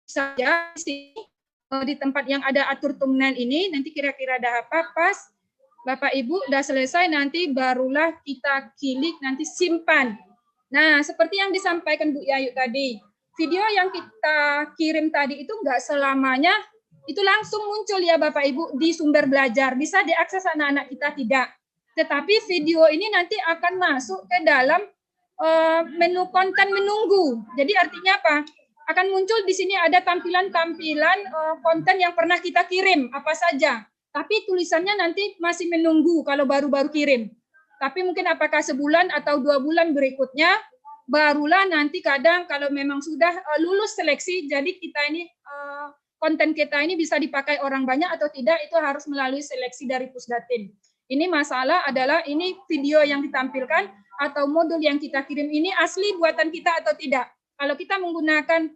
saja di tempat yang ada atur thumbnail ini, nanti kira-kira ada apa, pas Bapak Ibu udah selesai, nanti barulah kita klik, nanti simpan. Nah, seperti yang disampaikan Bu Yayu tadi, video yang kita kirim tadi itu nggak selamanya itu langsung muncul ya Bapak Ibu di sumber belajar. Bisa diakses anak-anak kita, tidak. Tetapi video ini nanti akan masuk ke dalam menu konten menunggu. Jadi artinya apa? Akan muncul di sini ada tampilan-tampilan konten yang pernah kita kirim, apa saja. Tapi tulisannya nanti masih menunggu kalau baru-baru kirim. Tapi mungkin apakah sebulan atau 2 bulan berikutnya, barulah nanti kadang kalau memang sudah lulus seleksi, jadi kita ini konten kita ini bisa dipakai orang banyak atau tidak, itu harus melalui seleksi dari Pusdatin. Ini masalah adalah ini video yang ditampilkan atau modul yang kita kirim ini asli buatan kita atau tidak. Kalau kita menggunakan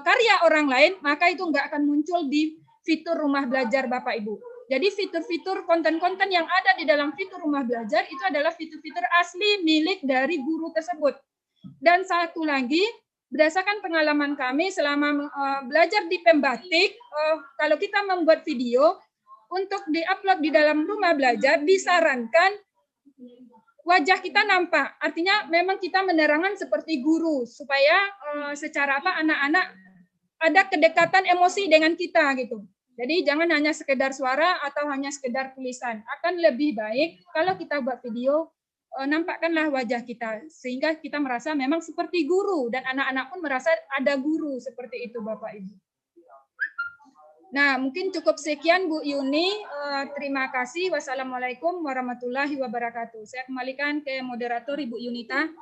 karya orang lain, maka itu nggak akan muncul di fitur rumah belajar Bapak Ibu. Jadi fitur-fitur konten-konten yang ada di dalam fitur rumah belajar itu adalah fitur-fitur asli milik dari guru tersebut. Dan satu lagi, berdasarkan pengalaman kami selama belajar di Pembatik, kalau kita membuat video, untuk di-upload di dalam rumah belajar, disarankan wajah kita nampak. Artinya memang kita menerangkan seperti guru, supaya secara apa anak-anak ada kedekatan emosi dengan kita gitu. Jadi jangan hanya sekedar suara atau hanya sekedar tulisan. Akan lebih baik kalau kita buat video, nampakkanlah wajah kita. Sehingga kita merasa memang seperti guru. Dan anak-anak pun merasa ada guru. Seperti itu Bapak Ibu. Nah, mungkin cukup sekian Bu Yuni. Terima kasih. Wassalamualaikum warahmatullahi wabarakatuh. Saya kembalikan ke moderator Ibu Yunita.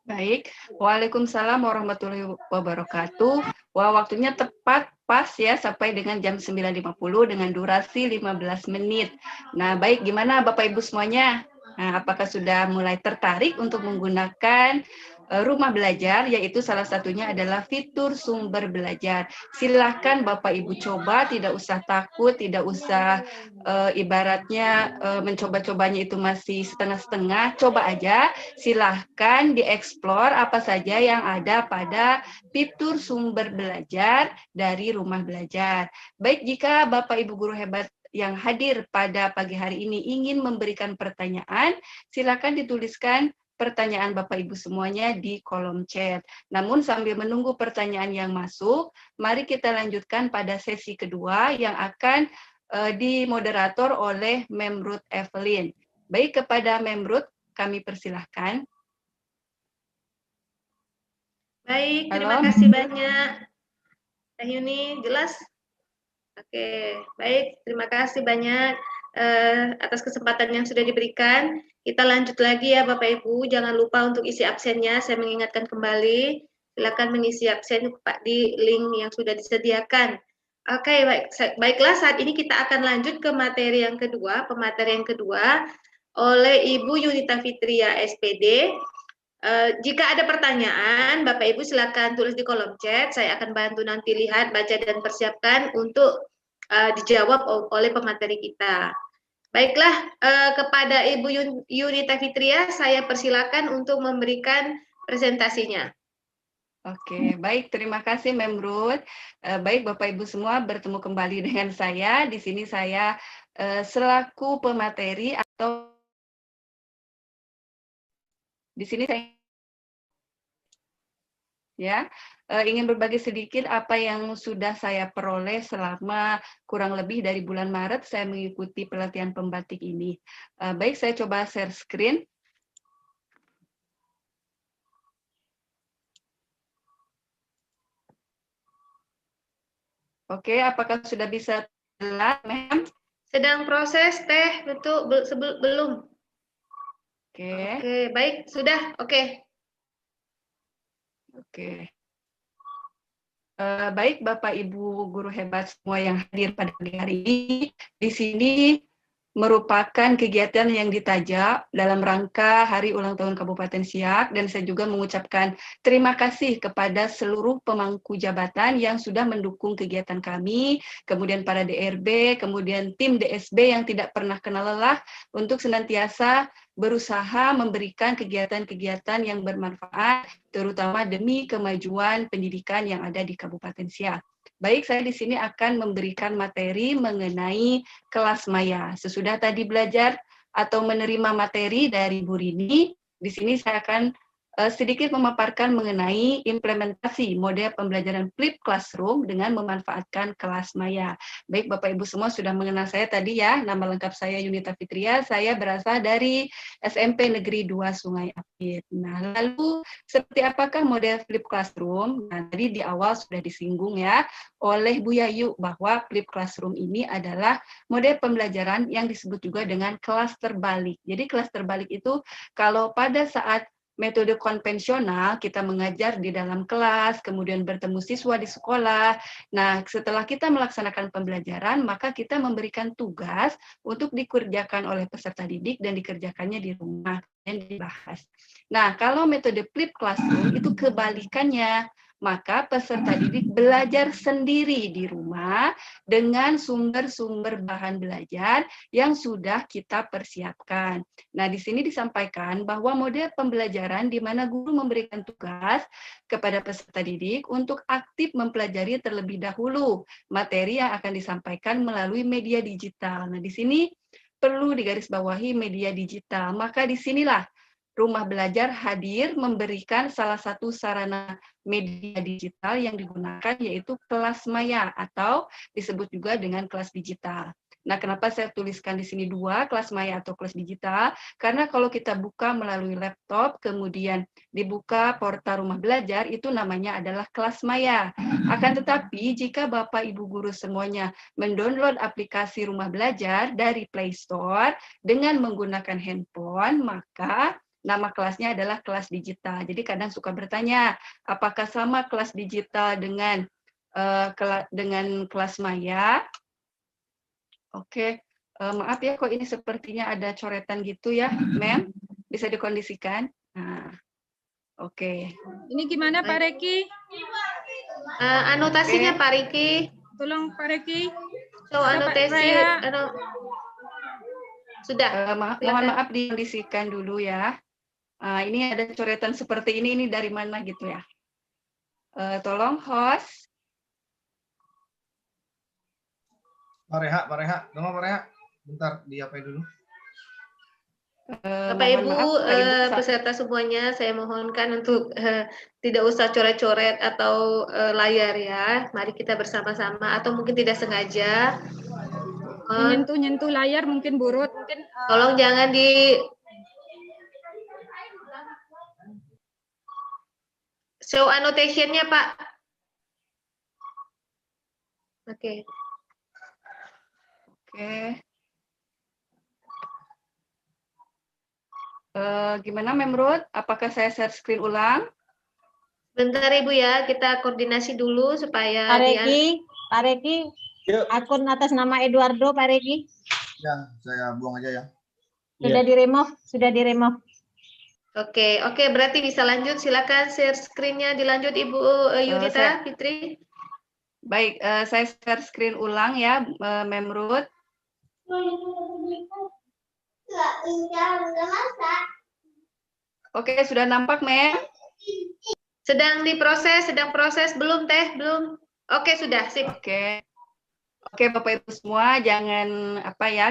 Baik, Waalaikumsalam warahmatullahi wabarakatuh. Wah, waktunya tepat pas ya sampai dengan jam 9.50 dengan durasi 15 menit. Nah, baik, gimana Bapak Ibu semuanya? Nah, apakah sudah mulai tertarik untuk menggunakan rumah belajar, yaitu salah satunya adalah fitur sumber belajar. Silakan Bapak Ibu coba, tidak usah takut, tidak usah ibaratnya mencoba-cobanya itu masih setengah-setengah, coba aja. Silahkan dieksplor apa saja yang ada pada fitur sumber belajar dari rumah belajar. Baik, jika Bapak Ibu guru hebat yang hadir pada pagi hari ini ingin memberikan pertanyaan, silakan dituliskan pertanyaan Bapak Ibu semuanya di kolom chat. Namun sambil menunggu pertanyaan yang masuk, mari kita lanjutkan pada sesi kedua yang akan dimoderator oleh Memrut Evelyn. Baik, kepada Memrut kami persilahkan. Baik, Halo. terima kasih banyak. Teh Yuni, jelas? Oke, baik. Terima kasih banyak atas kesempatan yang sudah diberikan. Kita lanjut lagi ya Bapak Ibu. Jangan lupa untuk isi absennya. Saya mengingatkan kembali. Silakan mengisi absen di link yang sudah disediakan. Oke, baiklah saat ini kita akan lanjut ke materi yang kedua, pemateri yang kedua oleh Ibu Yunita Fitria SPD. Jika ada pertanyaan, Bapak Ibu silakan tulis di kolom chat. Saya akan bantu nanti lihat, baca dan persiapkan untuk dijawab oleh pemateri kita. Baiklah, kepada Ibu Yunita Fitria, saya persilakan untuk memberikan presentasinya. Oke, baik. Terima kasih, Memrut. Baik, Bapak Ibu semua, bertemu kembali dengan saya. Di sini saya selaku pemateri atau di sini saya ya ingin berbagi sedikit apa yang sudah saya peroleh selama kurang lebih dari bulan Maret saya mengikuti pelatihan pembatik ini. Baik, saya coba share screen. Oke, apakah sudah bisa lihat, Mem? Sedang proses, Teh, belum. Oke. Baik, sudah. Oke. Baik, Bapak Ibu guru hebat semua yang hadir pada pagi hari ini, di sini merupakan kegiatan yang ditajak dalam rangka Hari Ulang Tahun Kabupaten Siak, dan saya juga mengucapkan terima kasih kepada seluruh pemangku jabatan yang sudah mendukung kegiatan kami, kemudian para DRB, kemudian tim DSB yang tidak pernah kenal lelah untuk senantiasa berusaha memberikan kegiatan-kegiatan yang bermanfaat, terutama demi kemajuan pendidikan yang ada di Kabupaten Siak. Baik, saya di sini akan memberikan materi mengenai kelas maya. Sesudah tadi belajar atau menerima materi dari Bu Rini, di sini saya akan sedikit memaparkan mengenai implementasi model pembelajaran flip classroom dengan memanfaatkan kelas maya. Baik, Bapak Ibu semua sudah mengenal saya tadi ya, nama lengkap saya Yunita Fitria, saya berasal dari SMP Negeri 2 Sungai Apit. Nah, lalu seperti apakah model flip classroom? Nah, tadi di awal sudah disinggung ya oleh Bu Yayu bahwa flip classroom ini adalah model pembelajaran yang disebut juga dengan kelas terbalik. Jadi kelas terbalik itu kalau pada saat metode konvensional kita mengajar di dalam kelas, kemudian bertemu siswa di sekolah. Nah, setelah kita melaksanakan pembelajaran, maka kita memberikan tugas untuk dikerjakan oleh peserta didik dan dikerjakannya di rumah dan dibahas. Nah, kalau metode flip classroom itu kebalikannya. Maka peserta didik belajar sendiri di rumah dengan sumber-sumber bahan belajar yang sudah kita persiapkan. Nah, di sini disampaikan bahwa model pembelajaran di mana guru memberikan tugas kepada peserta didik untuk aktif mempelajari terlebih dahulu materi yang akan disampaikan melalui media digital. Nah, di sini perlu digarisbawahi media digital. Maka disinilah Rumah Belajar hadir memberikan salah satu sarana media digital yang digunakan yaitu kelas maya atau disebut juga dengan kelas digital. Nah, kenapa saya tuliskan di sini dua, kelas maya atau kelas digital? Karena kalau kita buka melalui laptop, kemudian dibuka portal Rumah Belajar, itu namanya adalah kelas maya. Akan tetapi, jika Bapak Ibu guru semuanya mendownload aplikasi Rumah Belajar dari Play Store dengan menggunakan handphone, maka nama kelasnya adalah kelas digital. Jadi kadang suka bertanya, apakah sama kelas digital dengan kelas maya? Oke, maaf ya kok ini sepertinya ada coretan gitu ya, Mem. Bisa dikondisikan. Nah, oke. Ini gimana Pak Reki? Anotasinya Pak Riki. Tolong Pak Reki. So, anotasi. Sudah. Mohon maaf dikondisikan dulu ya. Ini ada coretan seperti ini dari mana gitu ya. Tolong host. Pak Reha, tolong Pak Reha. Bentar, diapain dulu. Bapak Ibu, peserta semuanya, saya mohonkan untuk tidak usah coret-coret atau layar ya. Mari kita bersama-sama, atau mungkin tidak sengaja. Menyentuh-nyentuh layar mungkin burut. Mungkin, tolong jangan di... show annotation-nya, Pak. Oke. Gimana Memrut? Apakah saya share screen ulang? Bentar Ibu ya, kita koordinasi dulu supaya Pak Reki, akun atas nama Eduardo, Pak Reki. Ya, saya buang aja ya. Sudah di remove. Oke, berarti bisa lanjut. Silakan share screen-nya dilanjut Ibu Yudita Fitri. Baik, saya share screen ulang ya, Memrut. Oke, sudah nampak, Mem? Sedang proses, belum Teh, belum. Oke, sudah, sip. Oke, Bapak Ibu semua, jangan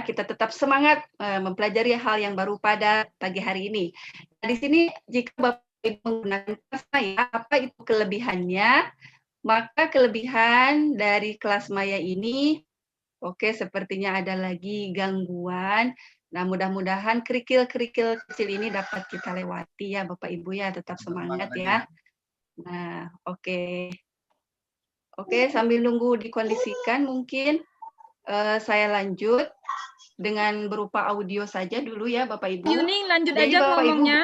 kita tetap semangat mempelajari hal yang baru pada pagi hari ini. Nah, di sini jika Bapak Ibu menggunakan kelas maya, apa itu kelebihannya? Maka kelebihan dari kelas maya ini, sepertinya ada lagi gangguan. Nah, mudah-mudahan kerikil-kerikil kecil ini dapat kita lewati ya, Bapak Ibu ya, tetap semangat ya. Nah, oke, sambil nunggu dikondisikan mungkin saya lanjut dengan berupa audio saja dulu ya, Bapak Ibu. Yuning, lanjut Jadi, aja Bapak ngomongnya.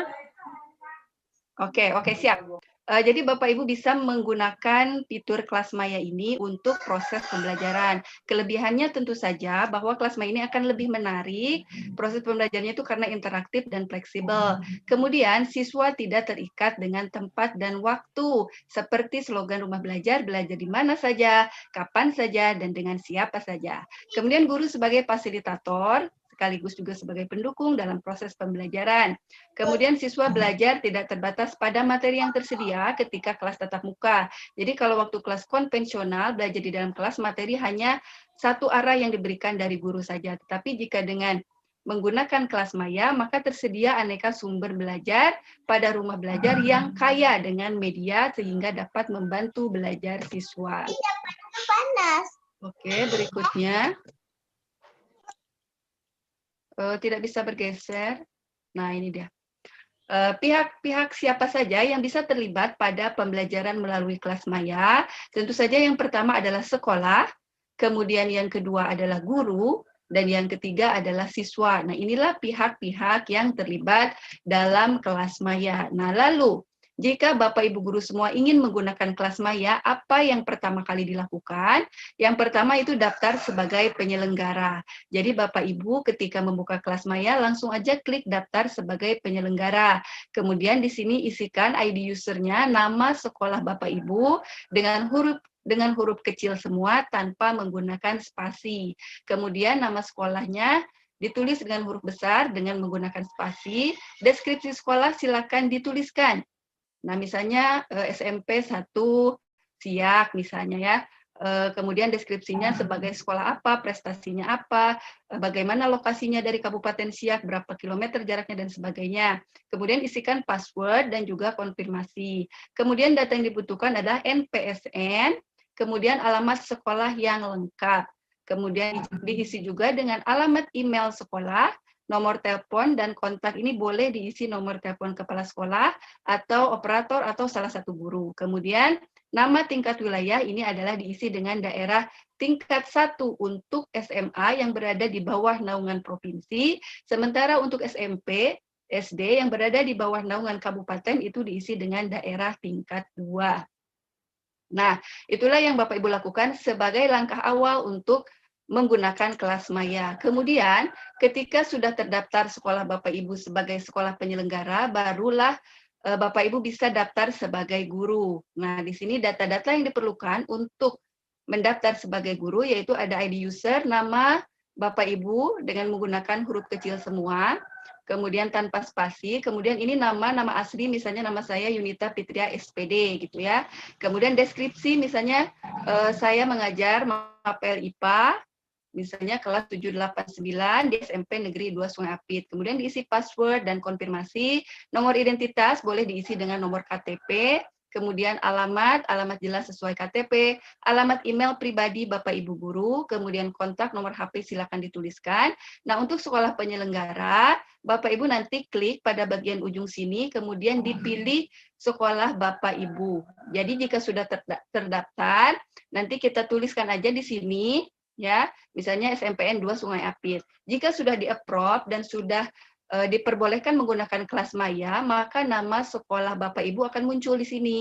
Oke, siap. Jadi Bapak Ibu bisa menggunakan fitur kelas maya ini untuk proses pembelajaran. Kelebihannya tentu saja bahwa kelas maya ini akan lebih menarik, proses pembelajarannya itu karena interaktif dan fleksibel. Kemudian siswa tidak terikat dengan tempat dan waktu, seperti slogan rumah belajar di mana saja, kapan saja, dan dengan siapa saja. Kemudian guru sebagai fasilitator, sekaligus juga sebagai pendukung dalam proses pembelajaran. Kemudian siswa belajar tidak terbatas pada materi yang tersedia ketika kelas tatap muka. Jadi kalau waktu kelas konvensional, belajar di dalam kelas, materi hanya satu arah yang diberikan dari guru saja. Tetapi jika dengan menggunakan kelas maya, maka tersedia aneka sumber belajar pada rumah belajar yang kaya dengan media sehingga dapat membantu belajar siswa. Oke, berikutnya. Tidak bisa bergeser. Nah, ini dia. Pihak-pihak siapa saja yang bisa terlibat pada pembelajaran melalui kelas maya? Tentu saja yang pertama adalah sekolah, kemudian yang kedua adalah guru, dan yang ketiga adalah siswa. Nah, inilah pihak-pihak yang terlibat dalam kelas maya. Nah, lalu jika Bapak Ibu guru semua ingin menggunakan kelas maya, apa yang pertama kali dilakukan? Yang pertama itu daftar sebagai penyelenggara. Jadi Bapak Ibu ketika membuka kelas maya langsung aja klik daftar sebagai penyelenggara. Kemudian di sini isikan ID usernya, nama sekolah Bapak Ibu dengan huruf kecil semua tanpa menggunakan spasi. Kemudian nama sekolahnya ditulis dengan huruf besar dengan menggunakan spasi. Deskripsi sekolah silakan dituliskan. Nah, misalnya SMP 1 Siak misalnya ya. Kemudian deskripsinya sebagai sekolah apa, prestasinya apa, bagaimana lokasinya dari Kabupaten Siak, berapa kilometer jaraknya dan sebagainya. Kemudian isikan password dan juga konfirmasi. Kemudian data yang dibutuhkan adalah NPSN, kemudian alamat sekolah yang lengkap. Kemudian diisi juga dengan alamat email sekolah, nomor telepon, dan kontak ini boleh diisi nomor telepon kepala sekolah atau operator atau salah satu guru. Kemudian nama tingkat wilayah ini adalah diisi dengan daerah tingkat 1 untuk SMA yang berada di bawah naungan provinsi, sementara untuk SMP SD yang berada di bawah naungan kabupaten itu diisi dengan daerah tingkat 2. Nah, itulah yang Bapak Ibu lakukan sebagai langkah awal untuk menggunakan kelas maya. Kemudian, ketika sudah terdaftar sekolah Bapak Ibu sebagai sekolah penyelenggara, barulah Bapak Ibu bisa daftar sebagai guru. Nah, di sini data-data yang diperlukan untuk mendaftar sebagai guru yaitu ada ID user, nama Bapak Ibu dengan menggunakan huruf kecil semua, kemudian tanpa spasi, kemudian ini nama asli, misalnya nama saya Yunita Fitria SPD gitu ya. Kemudian deskripsi misalnya saya mengajar mapel IPA, misalnya kelas 789 di SMP Negeri 2 Sungai Apit. Kemudian diisi password dan konfirmasi, nomor identitas boleh diisi dengan nomor KTP, kemudian alamat jelas sesuai KTP, alamat email pribadi Bapak Ibu guru, kemudian kontak nomor HP silakan dituliskan. Nah, untuk sekolah penyelenggara, Bapak Ibu nanti klik pada bagian ujung sini, kemudian dipilih sekolah Bapak Ibu. Jadi jika sudah terdaftar, nanti kita tuliskan aja di sini, ya, misalnya SMPN 2 Sungai Apit. Jika sudah di-approve dan sudah diperbolehkan menggunakan kelas maya, maka nama sekolah Bapak Ibu akan muncul di sini.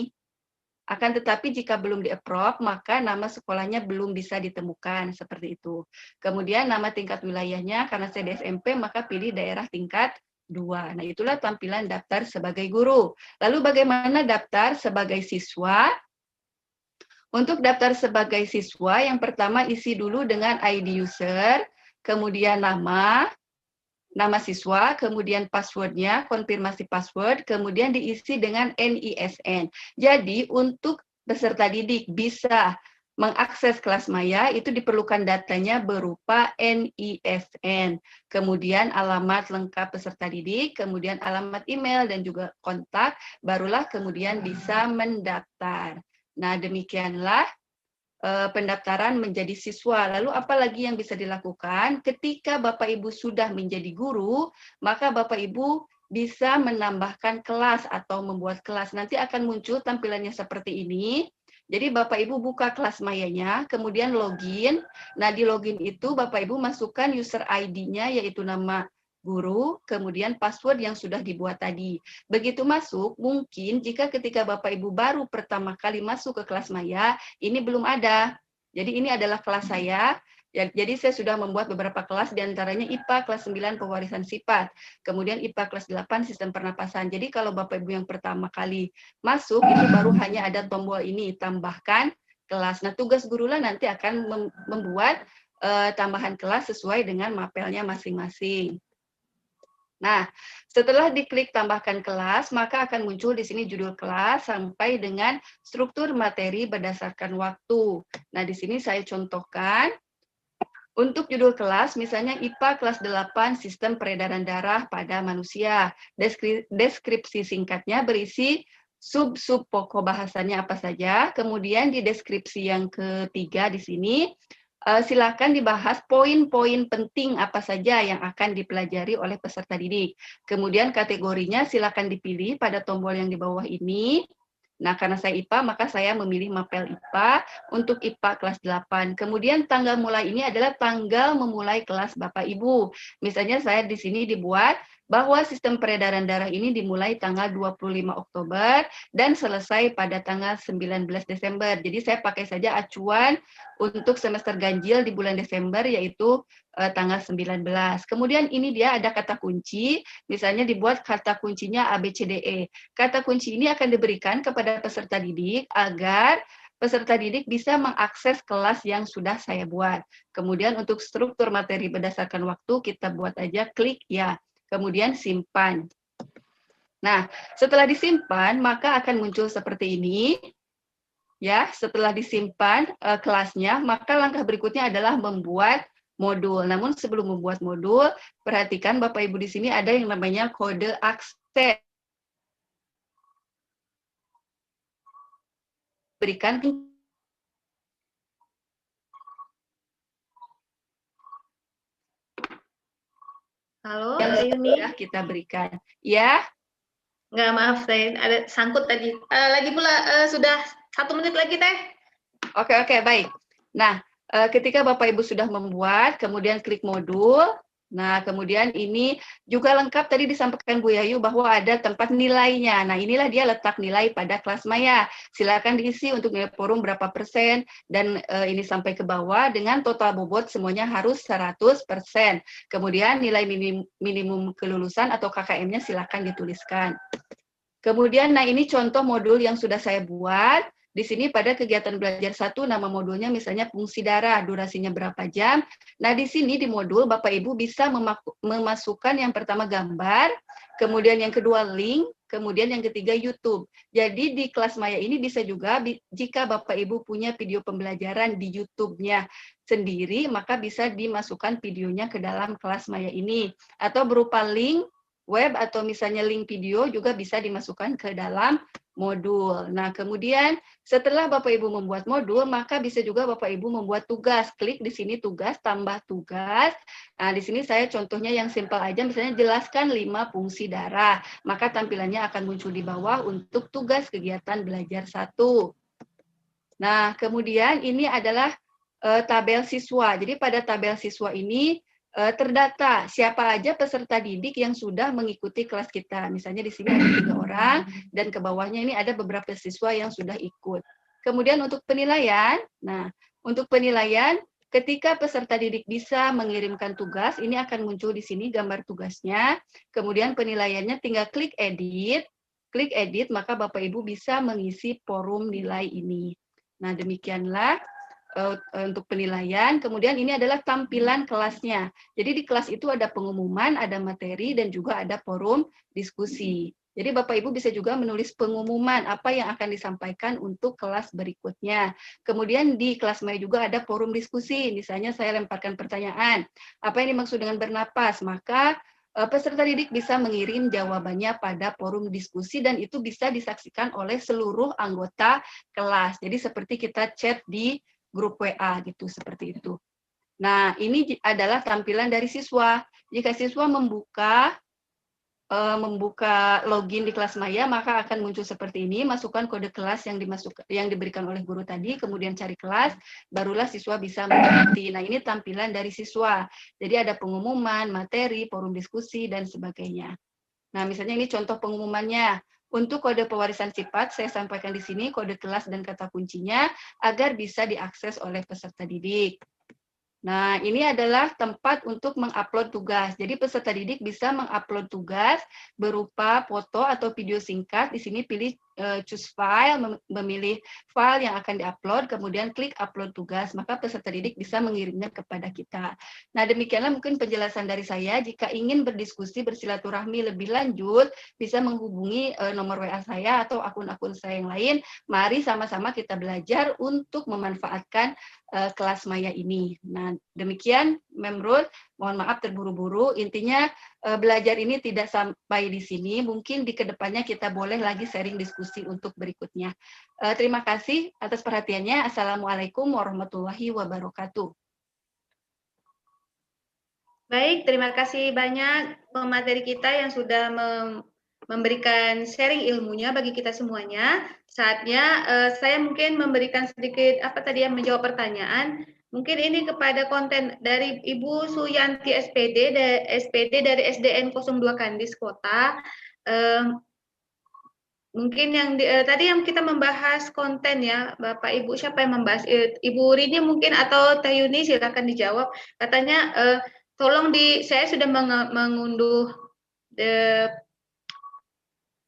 Akan tetapi jika belum di-approve, maka nama sekolahnya belum bisa ditemukan, seperti itu. Kemudian nama tingkat wilayahnya, karena saya di SMP, maka pilih daerah tingkat 2. Nah, itulah tampilan daftar sebagai guru. Lalu bagaimana daftar sebagai siswa? Untuk daftar sebagai siswa, yang pertama isi dulu dengan ID user, kemudian nama siswa, kemudian passwordnya, konfirmasi password, kemudian diisi dengan NISN. Jadi untuk peserta didik bisa mengakses kelas maya, itu diperlukan datanya berupa NISN. Kemudian alamat lengkap peserta didik, kemudian alamat email dan juga kontak, barulah kemudian bisa mendaftar. Nah, demikianlah pendaftaran menjadi siswa. Lalu apa lagi yang bisa dilakukan? Ketika Bapak Ibu sudah menjadi guru, maka Bapak Ibu bisa menambahkan kelas atau membuat kelas. Nanti akan muncul tampilannya seperti ini. Jadi Bapak Ibu buka kelas mayanya, kemudian login. Nah, di login itu Bapak Ibu masukkan user ID-nya, yaitu nama guru, kemudian password yang sudah dibuat tadi. Begitu masuk, mungkin jika ketika Bapak Ibu baru pertama kali masuk ke kelas maya, ini belum ada. Jadi ini adalah kelas saya. Jadi saya sudah membuat beberapa kelas, diantaranya IPA kelas 9 pewarisan sifat, kemudian IPA kelas 8 sistem pernapasan. Jadi kalau Bapak Ibu yang pertama kali masuk, itu baru hanya ada tombol ini, tambahkan kelas. Nah, tugas gurulah nanti akan membuat tambahan kelas sesuai dengan mapelnya masing-masing. Nah, setelah diklik tambahkan kelas, maka akan muncul di sini judul kelas sampai dengan struktur materi berdasarkan waktu. Nah, di sini saya contohkan untuk judul kelas, misalnya IPA kelas 8 sistem peredaran darah pada manusia. Deskripsi singkatnya berisi sub-sub pokok bahasannya apa saja. Kemudian di deskripsi yang ketiga di sini, silakan dibahas poin-poin penting apa saja yang akan dipelajari oleh peserta didik. Kemudian kategorinya silakan dipilih pada tombol yang di bawah ini. Nah, karena saya IPA, maka saya memilih mapel IPA untuk IPA kelas 8. Kemudian tanggal mulai ini adalah tanggal memulai kelas Bapak Ibu. Misalnya saya di sini dibuat bahwa sistem peredaran darah ini dimulai tanggal 25 Oktober dan selesai pada tanggal 19 Desember. Jadi saya pakai saja acuan untuk semester ganjil di bulan Desember, yaitu tanggal 19. Kemudian ini dia ada kata kunci, misalnya dibuat kata kuncinya ABCDE. Kata kunci ini akan diberikan kepada peserta didik agar peserta didik bisa mengakses kelas yang sudah saya buat. Kemudian untuk struktur materi berdasarkan waktu, kita buat aja klik ya. Kemudian simpan. Nah, setelah disimpan, maka akan muncul seperti ini. Ya, setelah disimpan kelasnya, maka langkah berikutnya adalah membuat modul. Namun sebelum membuat modul, perhatikan Bapak Ibu di sini ada yang namanya kode akses. Berikan Halo, yang Yuni. sudah kita berikan. Ya. Nggak, maaf, saya ada sangkut tadi. Lagi pula sudah 1 menit lagi, Teh. Oke, baik. Nah, ketika Bapak Ibu sudah membuat, kemudian klik modul, Nah, kemudian ini juga lengkap tadi disampaikan Bu Yayu bahwa ada tempat nilainya. Nah, inilah dia letak nilai pada kelas maya. Silakan diisi untuk nilai forum berapa persen, dan ini sampai ke bawah dengan total bobot semuanya harus 100%. Kemudian nilai minimum kelulusan atau KKM-nya silakan dituliskan. Kemudian, nah ini contoh modul yang sudah saya buat. Di sini pada kegiatan belajar 1, nama modulnya misalnya fungsi darah, durasinya berapa jam. Nah, di sini di modul Bapak Ibu bisa memasukkan yang pertama gambar, kemudian yang kedua link, kemudian yang ketiga YouTube. Jadi di kelas maya ini bisa juga jika Bapak Ibu punya video pembelajaran di YouTube-nya sendiri, maka bisa dimasukkan videonya ke dalam kelas maya ini. Atau berupa link web atau misalnya link video juga bisa dimasukkan ke dalam modul. Nah, kemudian setelah Bapak Ibu membuat modul, maka bisa juga Bapak Ibu membuat tugas. Klik di sini tugas, tambah tugas. Nah, di sini saya contohnya yang simpel aja, misalnya jelaskan 5 fungsi darah. Maka tampilannya akan muncul di bawah untuk tugas kegiatan belajar 1. Nah, kemudian ini adalah tabel siswa. Jadi pada tabel siswa ini terdata siapa aja peserta didik yang sudah mengikuti kelas kita. Misalnya di sini ada 3 orang, dan ke bawahnya ini ada beberapa siswa yang sudah ikut. Kemudian untuk penilaian, nah untuk penilaian ketika peserta didik bisa mengirimkan tugas, ini akan muncul di sini gambar tugasnya. Kemudian penilaiannya tinggal klik edit, maka Bapak Ibu bisa mengisi forum nilai ini. Nah, demikianlah untuk penilaian. Kemudian ini adalah tampilan kelasnya. Jadi di kelas itu ada pengumuman, ada materi, dan juga ada forum diskusi. Jadi Bapak Ibu bisa juga menulis pengumuman apa yang akan disampaikan untuk kelas berikutnya. Kemudian di kelas maya juga ada forum diskusi. Misalnya saya lemparkan pertanyaan, apa yang dimaksud dengan bernapas? Maka peserta didik bisa mengirim jawabannya pada forum diskusi, dan itu bisa disaksikan oleh seluruh anggota kelas. Jadi seperti kita chat di grup WA gitu, seperti itu. Nah, ini adalah tampilan dari siswa. Jika siswa membuka login di kelas maya, maka akan muncul seperti ini. Masukkan kode kelas yang diberikan oleh guru tadi, kemudian cari kelas, barulah siswa bisa mengikuti. Nah, ini tampilan dari siswa. Jadi ada pengumuman, materi, forum diskusi, dan sebagainya. Nah, misalnya ini contoh pengumumannya. Untuk kode pewarisan sifat, saya sampaikan di sini kode kelas dan kata kuncinya agar bisa diakses oleh peserta didik. Nah, ini adalah tempat untuk mengupload tugas. Jadi peserta didik bisa mengupload tugas berupa foto atau video singkat. Di sini pilih choose file, memilih file yang akan diupload, kemudian klik upload tugas, maka peserta didik bisa mengirimnya kepada kita. Nah, demikianlah mungkin penjelasan dari saya. Jika ingin berdiskusi, bersilaturahmi lebih lanjut, bisa menghubungi nomor WA saya atau akun-akun saya yang lain. Mari sama-sama kita belajar untuk memanfaatkan kelas maya ini. Nah, demikian Memrul, mohon maaf terburu-buru. Intinya belajar ini tidak sampai di sini. Mungkin di kedepannya kita boleh lagi sharing diskusi untuk berikutnya. Terima kasih atas perhatiannya. Assalamualaikum warahmatullahi wabarakatuh. Baik, terima kasih banyak pemateri kita yang sudah memberikan sharing ilmunya bagi kita semuanya. Saatnya saya mungkin memberikan sedikit menjawab pertanyaan. Mungkin ini kepada konten dari Ibu Suyanti SPD dari SDN 02 Kandis Kota. Mungkin yang tadi yang kita membahas konten ya, Bapak Ibu, siapa yang membahas? Ibu Rini mungkin atau Teh Yuni, silakan dijawab. Katanya tolong saya sudah mengunduh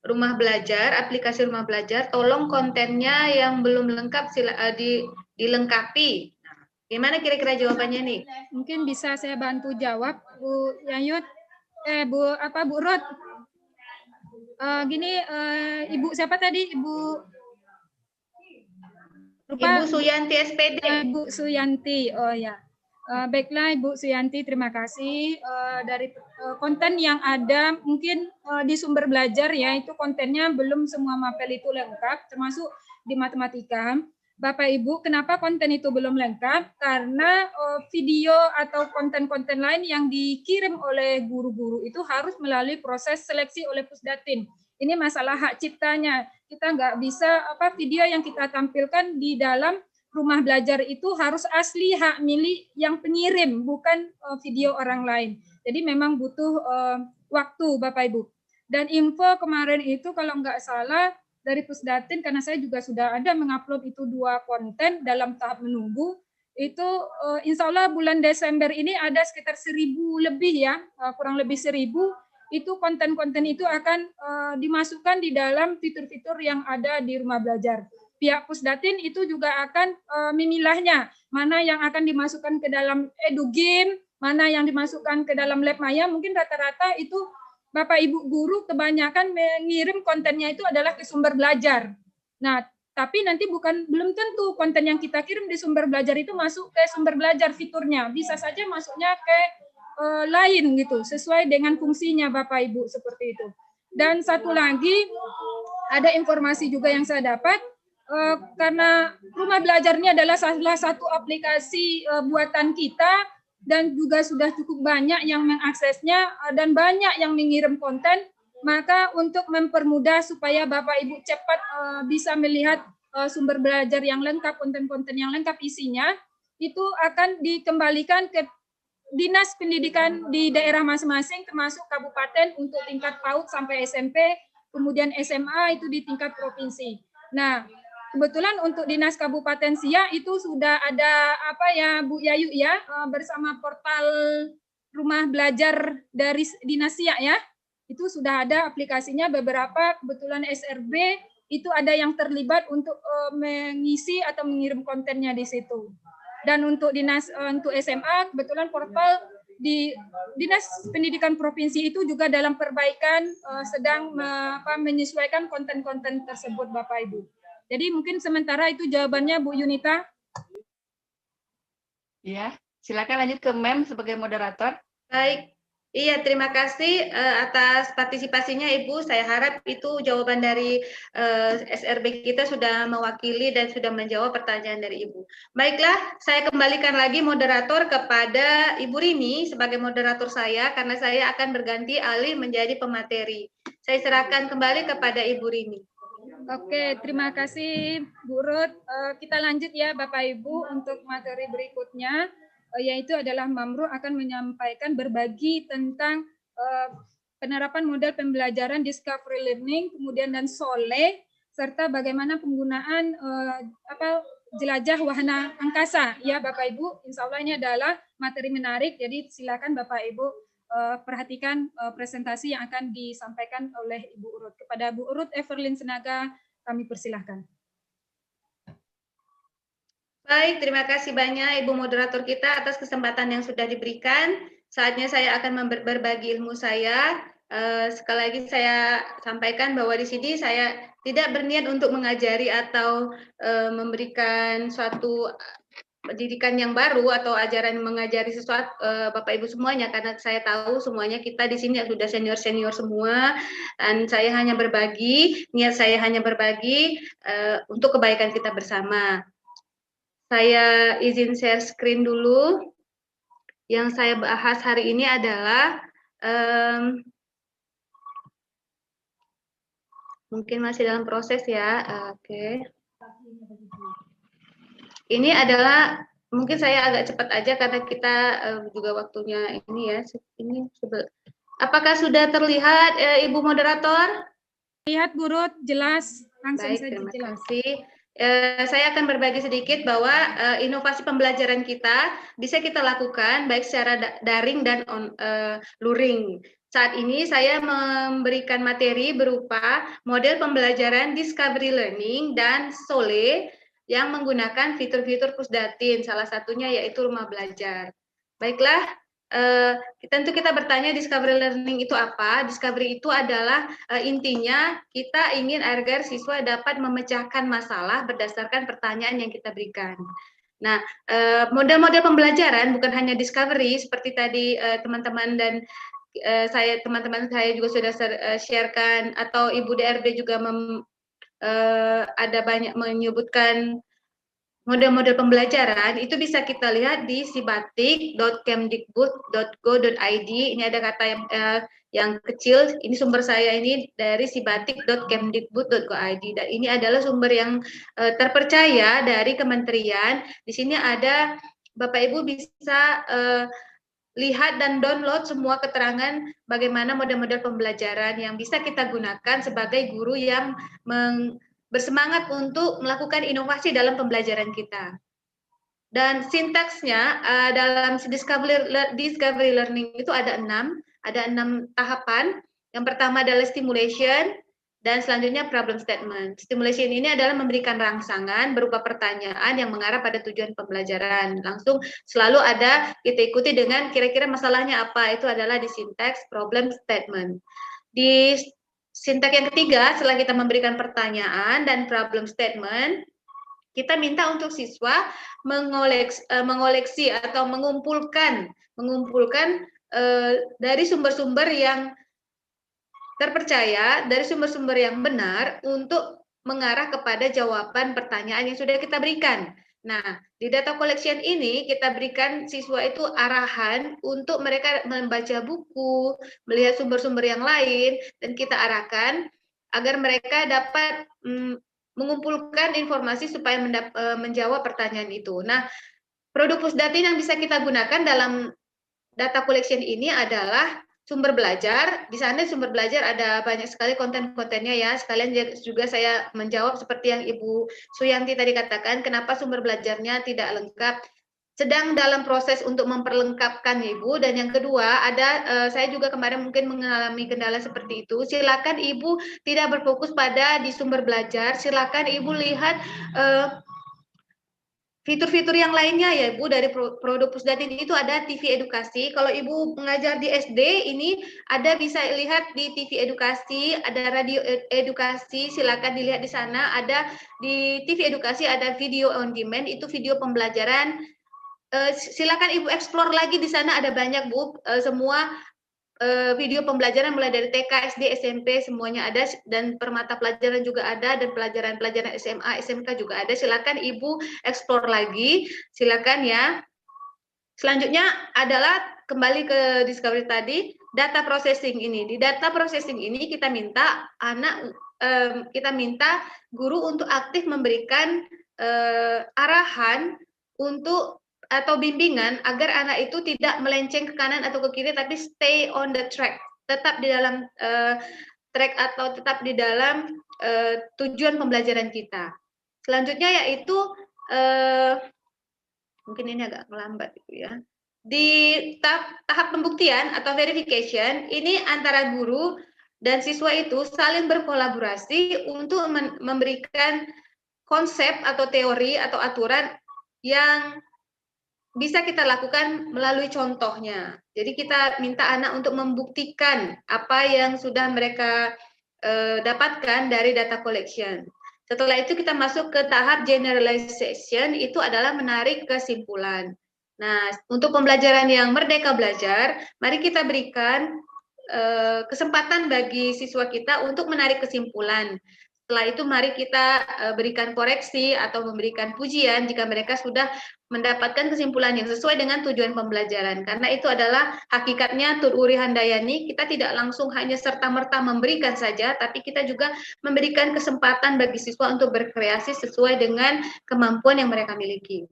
rumah belajar, aplikasi rumah belajar, tolong kontennya yang belum lengkap dilengkapi. Gimana kira-kira jawabannya nih? Mungkin bisa saya bantu jawab, Bu Yayut, Bu Rod. Ibu siapa tadi? Ibu Suyanti SPD. Ibu Suyanti, oh ya. Baiklah Ibu Suyanti, terima kasih. Dari konten yang ada mungkin di sumber belajar ya, itu kontennya belum semua mapel itu lengkap, termasuk di matematika. Bapak Ibu, kenapa konten itu belum lengkap? Karena video atau konten-konten lain yang dikirim oleh guru-guru itu harus melalui proses seleksi oleh Pusdatin. Ini masalah hak ciptanya. Kita nggak bisa video yang kita tampilkan di dalam rumah belajar itu harus asli hak milik yang pengirim, bukan video orang lain. Jadi memang butuh waktu Bapak Ibu. Dan info kemarin itu kalau nggak salah dari Pusdatin, karena saya juga sudah ada mengupload itu 2 konten dalam tahap menunggu, itu insya Allah bulan Desember ini ada sekitar 1.000 lebih ya, kurang lebih 1.000, itu konten-konten itu akan dimasukkan di dalam fitur-fitur yang ada di rumah belajar. Pihak Pusdatin itu juga akan memilahnya, mana yang akan dimasukkan ke dalam EduGame, mana yang dimasukkan ke dalam Lab Maya. Mungkin rata-rata itu Bapak Ibu guru kebanyakan mengirim kontennya itu adalah ke sumber belajar. Nah, tapi nanti belum tentu konten yang kita kirim di sumber belajar itu masuk ke sumber belajar fiturnya. Bisa saja masuknya ke lain gitu, sesuai dengan fungsinya Bapak Ibu, seperti itu. Dan satu lagi, ada informasi juga yang saya dapat, karena rumah belajar ini adalah salah satu aplikasi buatan kita, dan juga sudah cukup banyak yang mengaksesnya dan banyak yang mengirim konten, maka untuk mempermudah supaya Bapak Ibu cepat bisa melihat sumber belajar yang lengkap, konten-konten yang lengkap isinya, itu akan dikembalikan ke Dinas Pendidikan di daerah masing-masing, termasuk kabupaten untuk tingkat PAUD sampai SMP, kemudian SMA itu di tingkat provinsi. Nah, kebetulan untuk Dinas Kabupaten Siak itu sudah ada apa ya Bu Yayu ya, bersama portal rumah belajar dari Dinas Siak ya, itu sudah ada aplikasinya beberapa, kebetulan SRB itu ada yang terlibat untuk mengisi atau mengirim kontennya di situ. Dan untuk untuk SMA kebetulan portal di Dinas Pendidikan Provinsi itu juga dalam perbaikan, sedang menyesuaikan konten-konten tersebut Bapak Ibu. Jadi mungkin sementara itu jawabannya Bu Yunita. Ya, silakan lanjut ke Mem sebagai moderator. Baik, iya terima kasih atas partisipasinya Ibu. Saya harap itu jawaban dari SRB kita sudah mewakili dan sudah menjawab pertanyaan dari Ibu. Baiklah, saya kembalikan lagi moderator kepada Ibu Rini sebagai moderator saya, karena saya akan berganti alih menjadi pemateri. Saya serahkan kembali kepada Ibu Rini. Oke, terima kasih Bu Ruth. Kita lanjut ya Bapak Ibu untuk materi berikutnya, yaitu adalah Mamru akan menyampaikan berbagi tentang penerapan model pembelajaran discovery learning, kemudian dan SOLE, serta bagaimana penggunaan jelajah wahana angkasa. Ya Bapak Ibu, insya Allah ini adalah materi menarik, jadi silakan Bapak Ibu perhatikan presentasi yang akan disampaikan oleh Ibu Urut. Kepada Bu Urut Everlyn Senaga, kami persilahkan. Baik, terima kasih banyak Ibu moderator kita atas kesempatan yang sudah diberikan. Saatnya saya akan berbagi ilmu saya. Sekali lagi saya sampaikan bahwa di sini saya tidak berniat untuk mengajari atau memberikan suatu pendidikan yang baru atau ajaran mengajari sesuatu Bapak Ibu semuanya, karena saya tahu semuanya kita di sini sudah senior semua, dan saya hanya berbagi, niat saya hanya berbagi untuk kebaikan kita bersama. Saya izin share screen dulu. Yang saya bahas hari ini adalah mungkin masih dalam proses ya. Oke. Ini adalah, mungkin saya agak cepat aja karena kita juga waktunya ini ya. Apakah sudah terlihat Ibu moderator? Lihat Bu Ruth, jelas, langsung Baik, saja terima jelas. kasih. Saya akan berbagi sedikit bahwa inovasi pembelajaran kita bisa kita lakukan baik secara daring dan luring. Saat ini saya memberikan materi berupa model pembelajaran discovery learning dan SOLE yang menggunakan fitur-fitur Pusdatin, salah satunya yaitu rumah belajar. Baiklah, tentu kita bertanya discovery learning itu apa? Discovery itu adalah intinya kita ingin agar siswa dapat memecahkan masalah berdasarkan pertanyaan yang kita berikan. Nah, model-model pembelajaran bukan hanya discovery seperti tadi teman-teman dan teman-teman saya juga sudah sharekan, atau Ibu DRD juga ada banyak menyebutkan model-model pembelajaran itu bisa kita lihat di sibatik.kemdikbud.go.id. Ini ada kata yang kecil, ini sumber saya ini dari sibatik.kemdikbud.go.id, dan ini adalah sumber yang terpercaya dari kementerian. Di sini ada, Bapak Ibu bisa lihat dan download semua keterangan bagaimana model-model pembelajaran yang bisa kita gunakan sebagai guru yang bersemangat untuk melakukan inovasi dalam pembelajaran kita. Dan sintaksnya dalam discovery learning itu ada 6 tahapan. Yang pertama adalah stimulation, dan selanjutnya problem statement. Stimulation ini adalah memberikan rangsangan berupa pertanyaan yang mengarah pada tujuan pembelajaran. Langsung selalu ada kita ikuti dengan kira-kira masalahnya apa, itu adalah di sintaks problem statement. Di sintaks yang ketiga, setelah kita memberikan pertanyaan dan problem statement, kita minta untuk siswa mengoleksi atau mengumpulkan dari sumber-sumber yang terpercaya, dari sumber-sumber yang benar untuk mengarah kepada jawaban pertanyaan yang sudah kita berikan. Nah, di data collection ini kita berikan siswa itu arahan untuk mereka membaca buku, melihat sumber-sumber yang lain, dan kita arahkan agar mereka dapat mengumpulkan informasi supaya menjawab pertanyaan itu. Nah, produk Pusdatin yang bisa kita gunakan dalam data collection ini adalah sumber belajar. Di sana sumber belajar ada banyak sekali konten-kontennya ya. Sekalian juga saya menjawab seperti yang Ibu Suyanti tadi katakan, kenapa sumber belajarnya tidak lengkap. Sedang dalam proses untuk memperlengkapkan Ibu. Dan yang kedua, saya juga kemarin mungkin mengalami kendala seperti itu. Silakan Ibu tidak berfokus pada di sumber belajar. Silakan Ibu lihat fitur-fitur yang lainnya ya Ibu. Dari produk Pusdatin itu ada TV edukasi. Kalau Ibu mengajar di SD ini ada, bisa lihat di TV edukasi, ada radio edukasi, silakan dilihat di sana. Ada di TV edukasi ada video on demand, itu video pembelajaran. Silakan Ibu explore lagi di sana, ada banyak Bu, semua video pembelajaran mulai dari TK, SD, SMP semuanya ada, dan per mata pelajaran juga ada, dan pelajaran-pelajaran SMA, SMK juga ada. Silakan Ibu explore lagi, silakan ya. Selanjutnya adalah kembali ke discovery tadi, data processing ini. Di data processing ini kita minta guru untuk aktif memberikan arahan untuk atau bimbingan agar anak itu tidak melenceng ke kanan atau ke kiri, tapi stay on the track, tetap di dalam track atau tetap di dalam tujuan pembelajaran kita. Selanjutnya yaitu mungkin ini agak melambat gitu ya. Di tahap pembuktian atau verification ini antara guru dan siswa itu saling berkolaborasi untuk memberikan konsep atau teori atau aturan yang bisa kita lakukan melalui contohnya. Jadi kita minta anak untuk membuktikan apa yang sudah mereka dapatkan dari data collection. Setelah itu kita masuk ke tahap generalization, itu adalah menarik kesimpulan. Nah, untuk pembelajaran yang merdeka belajar, mari kita berikan kesempatan bagi siswa kita untuk menarik kesimpulan. Setelah itu mari kita berikan koreksi atau memberikan pujian jika mereka sudah mendapatkan kesimpulan yang sesuai dengan tujuan pembelajaran. Karena itu adalah hakikatnya Tur Uri Handayani, kita tidak langsung hanya serta-merta memberikan saja, tapi kita juga memberikan kesempatan bagi siswa untuk berkreasi sesuai dengan kemampuan yang mereka miliki.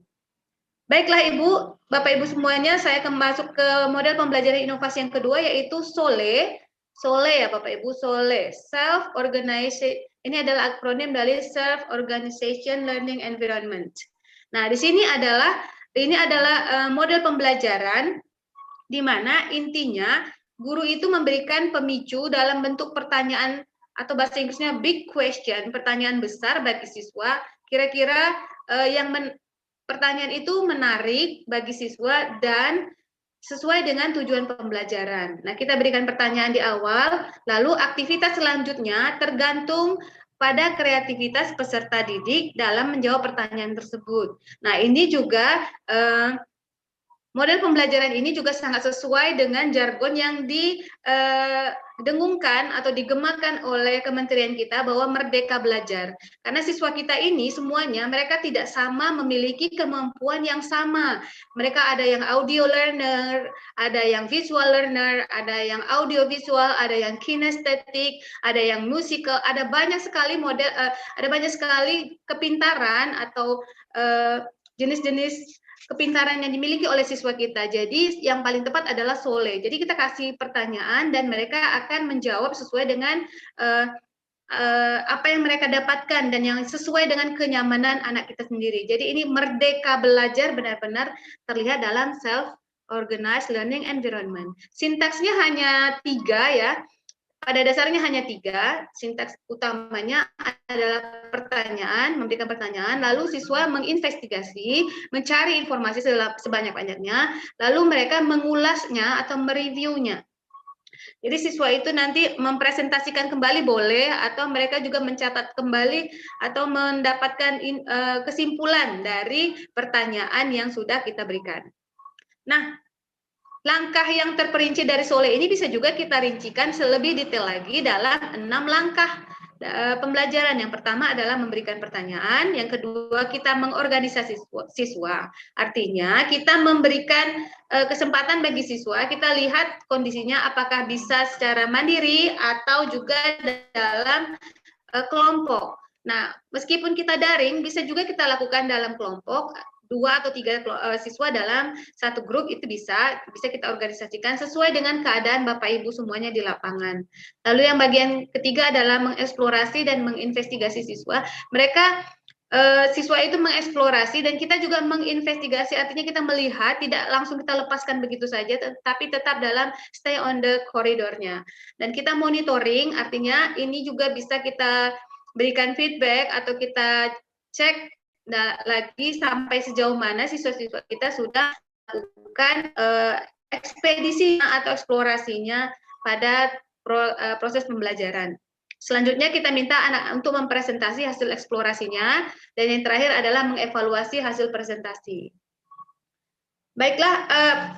Baiklah Ibu, Bapak Ibu semuanya, saya akan masuk ke model pembelajaran inovasi yang kedua, yaitu SOLE. SOLE ya Bapak Ibu, SOLE, Self-Organization. Ini adalah akronim dari Self-Organization Learning Environment. Nah, di sini adalah model pembelajaran di mana intinya guru itu memberikan pemicu dalam bentuk pertanyaan atau bahasa Inggrisnya big question, pertanyaan besar bagi siswa. Kira-kira pertanyaan itu menarik bagi siswa dan sesuai dengan tujuan pembelajaran. Nah, kita berikan pertanyaan di awal, lalu aktivitas selanjutnya tergantung pada kreativitas peserta didik dalam menjawab pertanyaan tersebut. Nah, ini juga Model pembelajaran ini juga sangat sesuai dengan jargon yang didengungkan atau digemakan oleh kementerian kita bahwa merdeka belajar. Karena siswa kita ini semuanya mereka tidak sama memiliki kemampuan yang sama. Mereka ada yang audio learner, ada yang visual learner, ada yang audio visual, ada yang kinestetik, ada yang musical, ada banyak sekali model, ada banyak sekali kepintaran atau jenis-jenis kepintaran yang dimiliki oleh siswa kita. Jadi yang paling tepat adalah SOLE. Jadi kita kasih pertanyaan dan mereka akan menjawab sesuai dengan apa yang mereka dapatkan dan yang sesuai dengan kenyamanan anak kita sendiri. Jadi ini merdeka belajar benar-benar terlihat dalam self-organized learning environment. Sintaksnya hanya 3 ya. Pada dasarnya hanya 3, sintaks utamanya adalah pertanyaan, memberikan pertanyaan, lalu siswa menginvestigasi, mencari informasi sebanyak-banyaknya, lalu mereka mengulasnya atau mereviewnya. Jadi siswa itu nanti mempresentasikan kembali boleh, atau mereka juga mencatat kembali atau mendapatkan kesimpulan dari pertanyaan yang sudah kita berikan. Nah, langkah yang terperinci dari SOLE ini bisa juga kita rincikan lebih detail lagi dalam 6 langkah pembelajaran. Yang pertama adalah memberikan pertanyaan, yang kedua kita mengorganisasi siswa. Artinya kita memberikan kesempatan bagi siswa, kita lihat kondisinya apakah bisa secara mandiri atau juga dalam kelompok. Nah, meskipun kita daring, bisa juga kita lakukan dalam kelompok. 2 atau 3 siswa dalam satu grup itu bisa kita organisasikan sesuai dengan keadaan Bapak Ibu semuanya di lapangan. Lalu yang bagian ketiga adalah mengeksplorasi dan menginvestigasi siswa. Mereka siswa itu mengeksplorasi dan kita juga menginvestigasi, artinya kita melihat, tidak langsung kita lepaskan begitu saja, tapi tetap dalam stay on the koridornya. Dan kita monitoring, artinya ini juga bisa kita berikan feedback atau kita cek lagi sampai sejauh mana siswa-siswa kita sudah melakukan ekspedisi atau eksplorasinya pada proses pembelajaran. Selanjutnya kita minta anak untuk mempresentasi hasil eksplorasinya, dan yang terakhir adalah mengevaluasi hasil presentasi. Baiklah,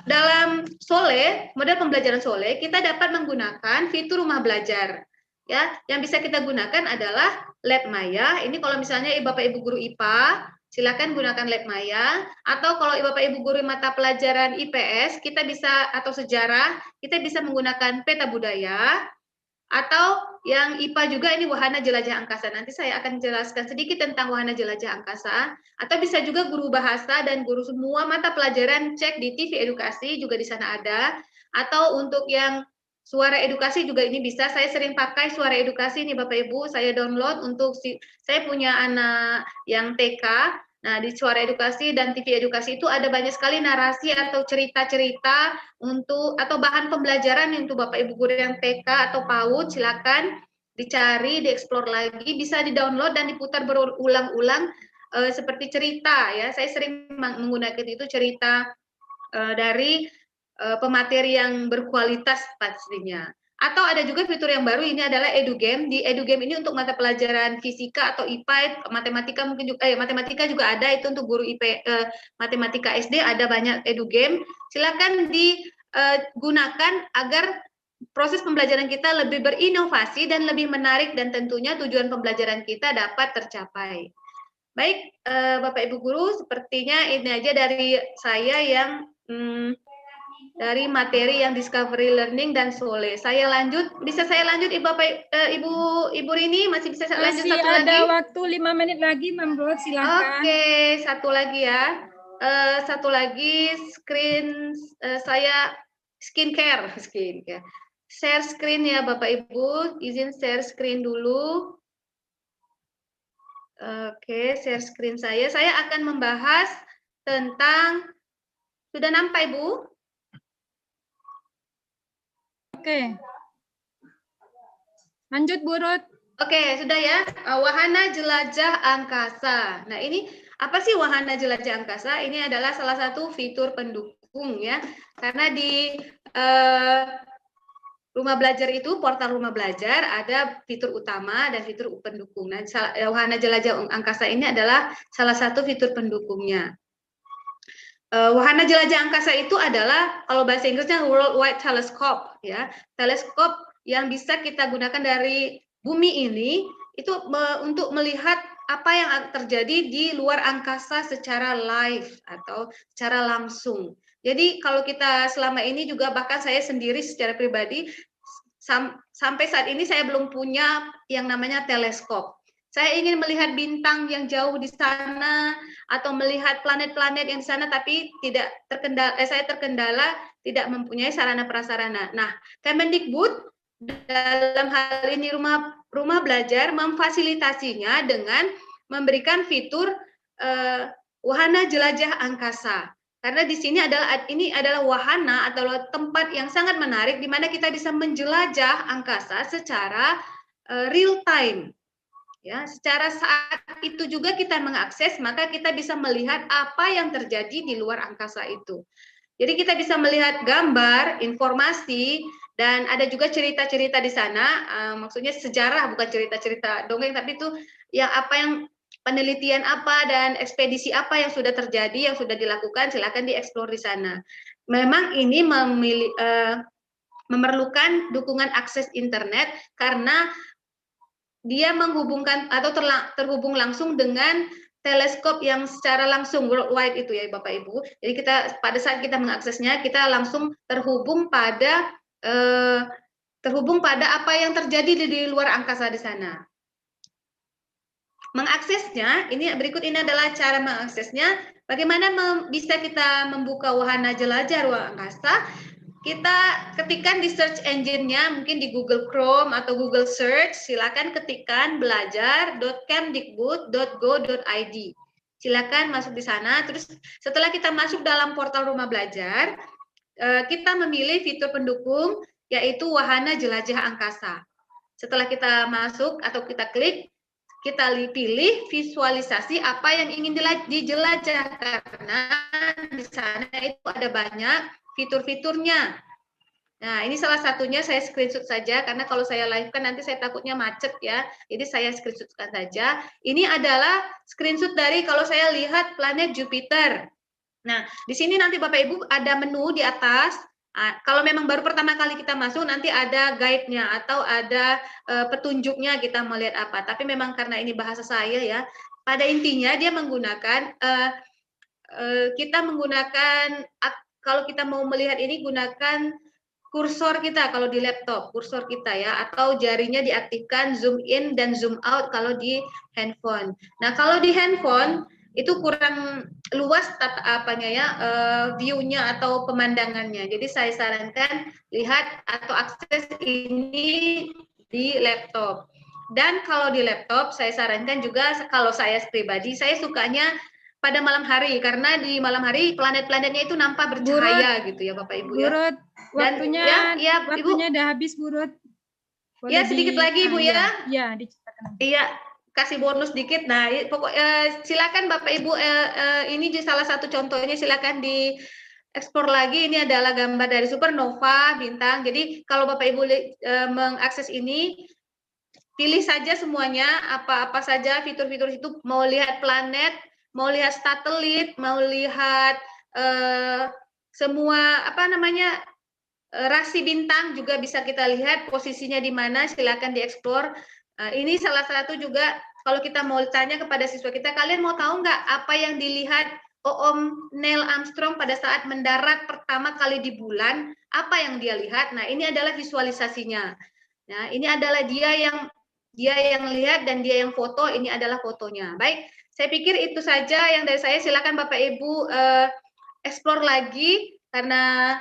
dalam SOLE, model pembelajaran SOLE, kita dapat menggunakan fitur rumah belajar. Ya, yang bisa kita gunakan adalah Lab Maya. Ini kalau misalnya Bapak Ibu guru IPA, silakan gunakan Lab Maya. Atau kalau Bapak Ibu guru mata pelajaran IPS, kita bisa, atau sejarah, kita bisa menggunakan peta budaya. Atau yang IPA juga ini wahana jelajah angkasa. Nanti saya akan jelaskan sedikit tentang wahana jelajah angkasa. Atau bisa juga guru bahasa dan guru semua mata pelajaran cek di TV Edukasi, juga di sana ada. Atau untuk yang Suara Edukasi juga ini bisa. Saya sering pakai Suara Edukasi nih Bapak Ibu. Saya download untuk saya punya anak yang TK. Nah, di Suara Edukasi dan TV Edukasi itu ada banyak sekali narasi atau cerita-cerita untuk atau bahan pembelajaran untuk Bapak Ibu guru yang TK atau PAUD. Silakan dicari, dieksplor lagi, bisa di-download dan diputar berulang-ulang seperti cerita ya. Saya sering menggunakan itu cerita dari pemateri yang berkualitas pastinya. Atau ada juga fitur yang baru, ini adalah EduGame. Di EduGame ini untuk mata pelajaran fisika atau IPA, matematika mungkin juga matematika juga ada, itu untuk guru matematika SD ada banyak EduGame. Silakan digunakan agar proses pembelajaran kita lebih berinovasi dan lebih menarik, dan tentunya tujuan pembelajaran kita dapat tercapai. Baik, Bapak Ibu guru, sepertinya ini aja dari saya yang dari materi yang Discovery Learning dan SOLE. Saya lanjut, bisa saya lanjut Ibu Rini, masih bisa saya lanjut satu lagi? Masih ada waktu 5 menit lagi, Mbak, silakan. Oke, satu lagi ya. Satu lagi screen saya skincare. Share screen ya Bapak Ibu, izin share screen dulu. Oke, share screen saya. Saya akan membahas tentang, sudah nampak Ibu? Oke. Lanjut, Bu Ruth. Oke, sudah ya. Wahana jelajah angkasa. Nah, ini apa sih wahana jelajah angkasa? Ini adalah salah satu fitur pendukung ya. Karena di rumah belajar itu, portal rumah belajar, ada fitur utama dan fitur pendukung. Nah, wahana jelajah angkasa ini adalah salah satu fitur pendukungnya. wahana jelajah angkasa itu adalah kalau bahasa Inggrisnya Worldwide Telescope, ya, teleskop yang bisa kita gunakan dari bumi ini itu untuk melihat apa yang terjadi di luar angkasa secara live atau secara langsung. Jadi kalau kita selama ini juga, bahkan saya sendiri secara pribadi sampai saat ini saya belum punya yang namanya teleskop. Saya ingin melihat bintang yang jauh di sana atau melihat planet-planet yang di sana, tapi tidak terkendala, saya terkendala tidak mempunyai sarana prasarana. Nah, Kemendikbud dalam hal ini rumah belajar memfasilitasinya dengan memberikan fitur wahana jelajah angkasa. Karena di sini adalah wahana atau tempat yang sangat menarik di mana kita bisa menjelajah angkasa secara real time. Ya, secara saat itu juga kita mengakses, maka kita bisa melihat apa yang terjadi di luar angkasa itu. Jadi kita bisa melihat gambar, informasi, dan ada juga cerita-cerita di sana. Maksudnya sejarah, bukan cerita-cerita dongeng, tapi itu yang penelitian apa dan ekspedisi apa yang sudah terjadi, yang sudah dilakukan, silakan dieksplor di sana. Memang ini memerlukan dukungan akses internet karena dia menghubungkan atau terhubung langsung dengan teleskop yang secara langsung worldwide itu ya Bapak Ibu. Jadi kita pada saat kita mengaksesnya kita langsung terhubung pada apa yang terjadi di luar angkasa di sana. Mengaksesnya, berikut ini adalah cara mengaksesnya. Bagaimana bisa kita membuka wahana jelajah ruang angkasa? Kita ketikkan di search engine-nya, mungkin di Google Chrome atau Google Search, silakan ketikkan belajar.kemdikbud.go.id. Silakan masuk di sana. Terus setelah kita masuk dalam portal rumah belajar, kita memilih fitur pendukung, yaitu wahana jelajah angkasa. Setelah kita masuk atau kita klik, kita pilih visualisasi apa yang ingin dijelajah, karena di sana itu ada banyak fitur-fiturnya. Nah, ini salah satunya saya screenshot saja, karena kalau saya live kan nanti saya takutnya macet ya, jadi saya screenshotkan saja. Ini adalah screenshot dari kalau saya lihat planet Jupiter. Nah, di sini nanti Bapak Ibu ada menu di atas. Kalau memang baru pertama kali kita masuk, nanti ada guide-nya atau ada petunjuknya kita melihat apa. Tapi memang karena ini bahasa saya ya, pada intinya dia menggunakan, kita menggunakan, kalau kita mau melihat ini gunakan kursor kita kalau di laptop, kursor kita ya, atau jarinya diaktifkan zoom in dan zoom out kalau di handphone. Nah, kalau di handphone itu kurang luas view-nya atau pemandangannya. Jadi saya sarankan lihat atau akses ini di laptop. Dan kalau di laptop saya sarankan juga, kalau saya pribadi saya sukanya pada malam hari, karena di malam hari planet-planetnya itu nampak bercahaya gitu ya Bapak Ibu ya. Burut, waktunya waktunya udah habis Burut. Ya, sedikit lagi Bu ya. Iya, diceritakan. Iya, kasih bonus dikit. Nah, silakan Bapak Ibu, ini di salah satu contohnya silakan di explore lagi. Ini adalah gambar dari supernova bintang. Jadi kalau Bapak Ibu mengakses ini, pilih saja semuanya, apa saja fitur-fitur itu, mau lihat planet, mau lihat satelit, mau lihat semua rasi bintang juga bisa kita lihat posisinya di mana, silakan dieksplor. Ini salah satu juga kalau kita mau tanya kepada siswa kita, kalian mau tahu nggak apa yang dilihat Om Neil Armstrong pada saat mendarat pertama kali di bulan? Apa yang dia lihat? Nah, ini adalah visualisasinya. Nah, ini adalah dia yang lihat dan dia yang foto, ini adalah fotonya. Baik, saya pikir itu saja yang dari saya. Silakan Bapak Ibu explore lagi, karena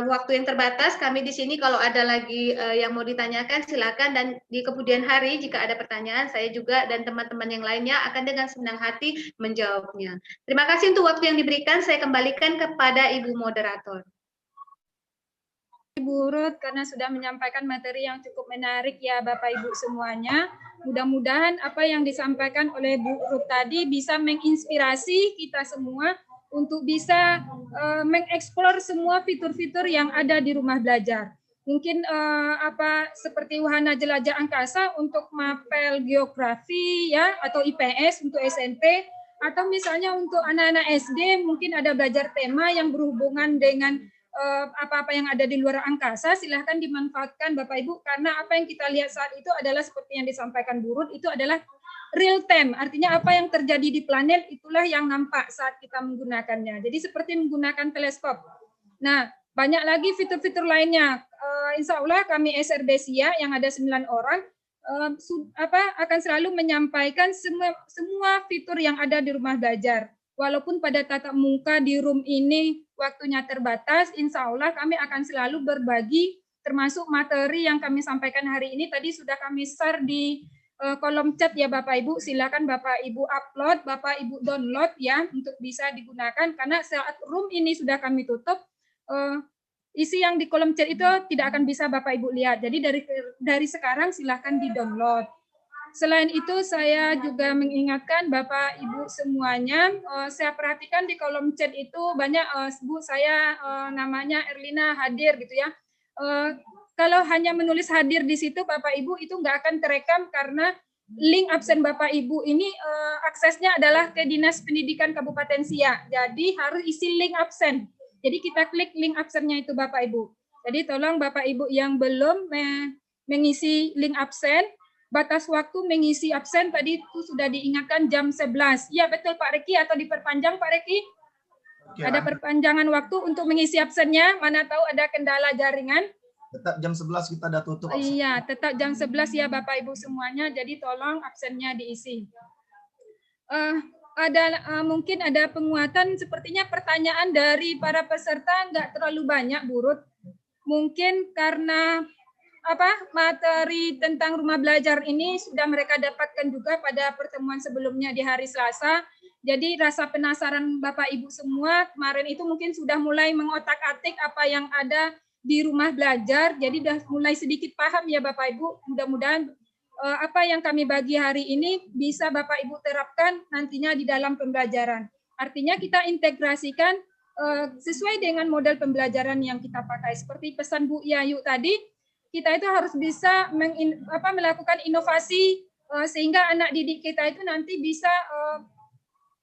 waktu yang terbatas. Kami di sini kalau ada lagi yang mau ditanyakan silakan, dan di kemudian hari jika ada pertanyaan, saya juga dan teman-teman yang lainnya akan dengan senang hati menjawabnya. Terima kasih untuk waktu yang diberikan. Saya kembalikan kepada Ibu Moderator. Ibu Ruth, karena sudah menyampaikan materi yang cukup menarik ya Bapak Ibu semuanya. Mudah-mudahan apa yang disampaikan oleh Bu Ruth tadi bisa menginspirasi kita semua untuk bisa mengeksplor semua fitur-fitur yang ada di rumah belajar. Mungkin seperti wahana jelajah angkasa untuk mapel geografi ya, atau IPS untuk SMP, Atau misalnya untuk anak-anak SD mungkin ada belajar tema yang berhubungan dengan apa-apa yang ada di luar angkasa, silahkan dimanfaatkan Bapak Ibu, karena apa yang kita lihat saat itu adalah seperti yang disampaikan Bu Ruth, itu adalah real time, artinya apa yang terjadi di planet itulah yang nampak saat kita menggunakannya. Jadi seperti menggunakan teleskop. Nah, banyak lagi fitur-fitur lainnya. Insya Allah kami SRB SIA yang ada 9 orang akan selalu menyampaikan semua fitur yang ada di rumah belajar. Walaupun pada tatap muka di room ini waktunya terbatas, insya Allah kami akan selalu berbagi termasuk materi yang kami sampaikan hari ini. Tadi sudah kami share di kolom chat ya Bapak Ibu, silakan Bapak Ibu upload, Bapak Ibu download ya untuk bisa digunakan, karena saat room ini sudah kami tutup, isi yang di kolom chat itu tidak akan bisa Bapak Ibu lihat. Jadi dari sekarang silakan di-download. Selain itu saya juga mengingatkan Bapak Ibu semuanya, saya perhatikan di kolom chat itu banyak Bu saya namanya Erlina hadir gitu ya. Kalau hanya menulis hadir di situ Bapak Ibu itu nggak akan terekam karena link absen Bapak Ibu ini aksesnya adalah ke Dinas Pendidikan Kabupaten Siak. Jadi harus isi link absen. Jadi kita klik link absennya itu Bapak Ibu. Jadi tolong Bapak Ibu yang belum mengisi link absen, batas waktu mengisi absen tadi itu sudah diingatkan jam 11. Iya betul Pak Reki, atau diperpanjang Pak Reki? Oke, ada perpanjangan waktu untuk mengisi absennya, mana tahu ada kendala jaringan. Tetap jam 11 kita udah tutup absen. Iya, tetap jam 11 ya Bapak Ibu semuanya, jadi tolong absennya diisi. Mungkin ada penguatan, sepertinya pertanyaan dari para peserta nggak terlalu banyak, Bu Ruth. Mungkin karena materi tentang rumah belajar ini sudah mereka dapatkan juga pada pertemuan sebelumnya di hari Selasa. Jadi rasa penasaran Bapak Ibu semua kemarin itu mungkin sudah mulai mengotak-atik apa yang ada di rumah belajar. Jadi sudah mulai sedikit paham ya Bapak Ibu. Mudah-mudahan apa yang kami bagi hari ini bisa Bapak Ibu terapkan nantinya di dalam pembelajaran. Artinya kita integrasikan sesuai dengan model pembelajaran yang kita pakai. Seperti pesan Bu Yayu tadi, kita itu harus bisa melakukan inovasi sehingga anak didik kita itu nanti bisa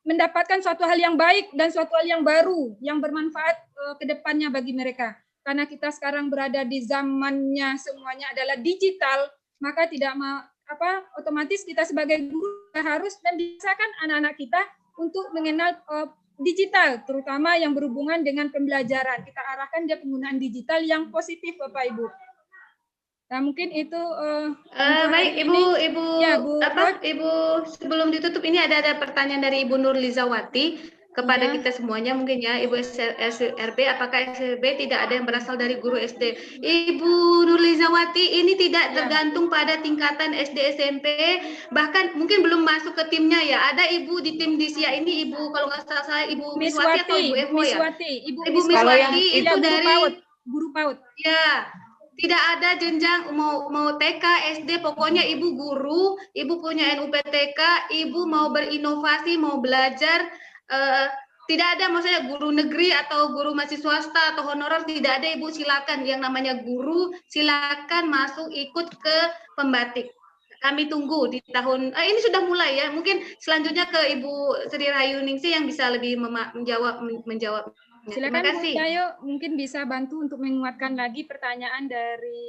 mendapatkan suatu hal yang baik dan suatu hal yang baru yang bermanfaat ke depannya bagi mereka. Karena kita sekarang berada di zamannya semuanya adalah digital, maka otomatis kita sebagai guru harus membiasakan anak-anak kita untuk mengenal digital, terutama yang berhubungan dengan pembelajaran. Kita arahkan dia penggunaan digital yang positif Bapak Ibu. Nah, mungkin itu baik Ibu, ya, Bu, Ibu sebelum ditutup ini ada pertanyaan dari Ibu Nurlizawati kepada kita semuanya mungkin ya, Ibu SRB, apakah SRB tidak ada yang berasal dari guru SD? Ibu Nurlizawati, ini tidak tergantung pada tingkatan SD SMP, bahkan mungkin belum masuk ke timnya ya. Ada Ibu di tim di SIA ini, Ibu kalau nggak salah Ibu Miswati atau Ibu Evo ya? Ibu Miswati itu dari guru PAUD. Ya. Tidak ada jenjang mau TK, SD, pokoknya Ibu guru, Ibu punya NUPTK, Ibu mau berinovasi, mau belajar, tidak ada maksudnya guru negeri atau guru masih swasta atau honorer, tidak ada Ibu, silakan yang namanya guru, silakan masuk ikut ke pembatik. Kami tunggu di tahun ini sudah mulai ya. Mungkin selanjutnya ke Ibu Sri Rayuningsih yang bisa lebih menjawab. Silakan Bu Yayu, mungkin bisa bantu untuk menguatkan lagi pertanyaan dari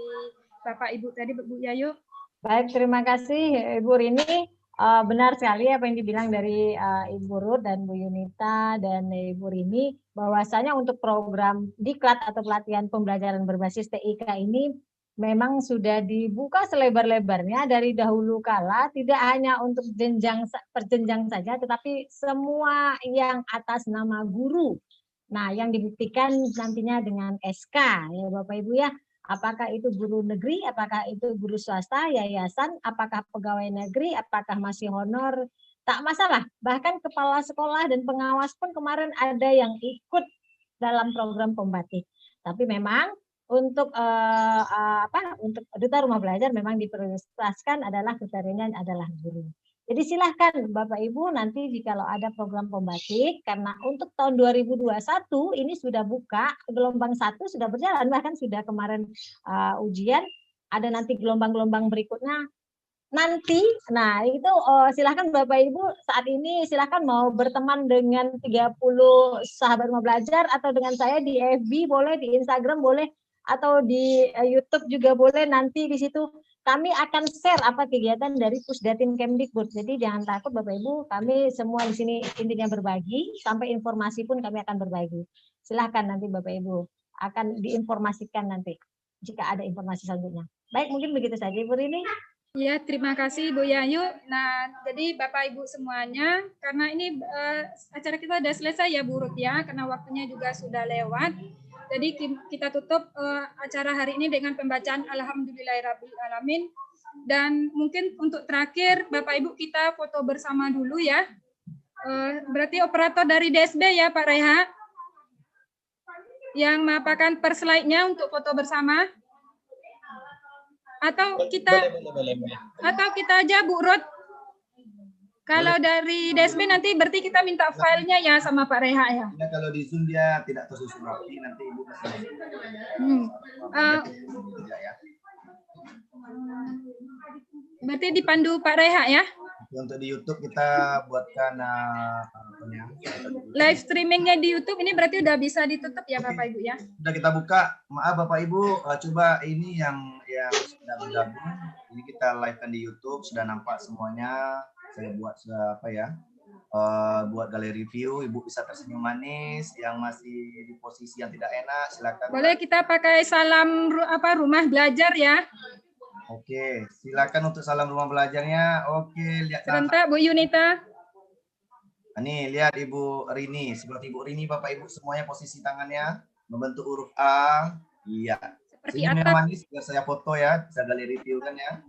Bapak Ibu tadi, Bu Yayu. Baik, terima kasih Ibu Rini. Benar sekali apa yang dibilang dari Ibu Ruth dan Bu Yunita dan Ibu Rini, bahwasanya untuk program diklat atau pelatihan pembelajaran berbasis TIK ini memang sudah dibuka selebar-lebarnya dari dahulu kala, tidak hanya untuk perjenjang saja, tetapi semua yang atas nama guru. Nah, yang dibuktikan nantinya dengan SK ya Bapak Ibu ya. Apakah itu guru negeri, apakah itu guru swasta, yayasan, apakah pegawai negeri, apakah masih honor, tak masalah. Bahkan kepala sekolah dan pengawas pun kemarin ada yang ikut dalam program pembatik. Tapi memang untuk untuk duta rumah belajar memang diprioritaskan adalah kriterianya adalah guru. Jadi silahkan Bapak Ibu nanti jikalau ada program pembatik, karena untuk tahun 2021 ini sudah buka, gelombang 1 sudah berjalan, bahkan sudah kemarin ujian, ada nanti gelombang-gelombang berikutnya nanti, nah itu silahkan Bapak Ibu saat ini silahkan mau berteman dengan 30 sahabat rumah belajar atau dengan saya di FB boleh, di Instagram boleh, atau di YouTube juga boleh. Nanti di situ kami akan share apa kegiatan dari Pusdatin Kemdikbud. Jadi jangan takut Bapak Ibu, kami semua di sini intinya berbagi, sampai informasi pun kami akan berbagi. Silahkan nanti Bapak Ibu akan diinformasikan nanti jika ada informasi selanjutnya. Baik, mungkin begitu saja Ibu Rini. Ya, terima kasih Bu Yayu. Nah, jadi Bapak Ibu semuanya, karena ini acara kita sudah selesai ya Bu Ruth ya, karena waktunya juga sudah lewat. Jadi kita tutup acara hari ini dengan pembacaan Alhamdulillahirrahmanirrahim. Dan mungkin untuk terakhir Bapak Ibu kita foto bersama dulu ya. Berarti operator dari DSB ya Pak Reha, yang mapakan per slide-nya untuk foto bersama. Atau kita atau kita aja Bu Ruth. Kalau dari DSB nanti berarti kita minta filenya ya sama Pak Reha ya. Ya, kalau di Zoom dia tidak tersusun rapi, nanti Ibu kasih. Ya. Berarti dipandu Pak Reha ya. Untuk di YouTube kita buatkan live streamingnya di YouTube ini berarti udah bisa ditutup ya Bapak Ibu ya. Sudah kita buka. Maaf Bapak Ibu, coba ini yang sudah bergabung. Ini kita live-kan di YouTube, sudah nampak semuanya. Saya buat apa ya? Buat galeri review. Ibu bisa tersenyum manis. Yang masih di posisi yang tidak enak, silakan. Boleh kita pakai salam rumah belajar ya. Oke, silakan untuk salam rumah belajarnya. Oke, lihat sebentar Bu Yunita. Nih, lihat Ibu Rini. Seperti Ibu Rini, Bapak Ibu semuanya posisi tangannya membentuk huruf A. Iya. Seperti atap. Manis biar saya foto ya, bisa galeri review kan ya.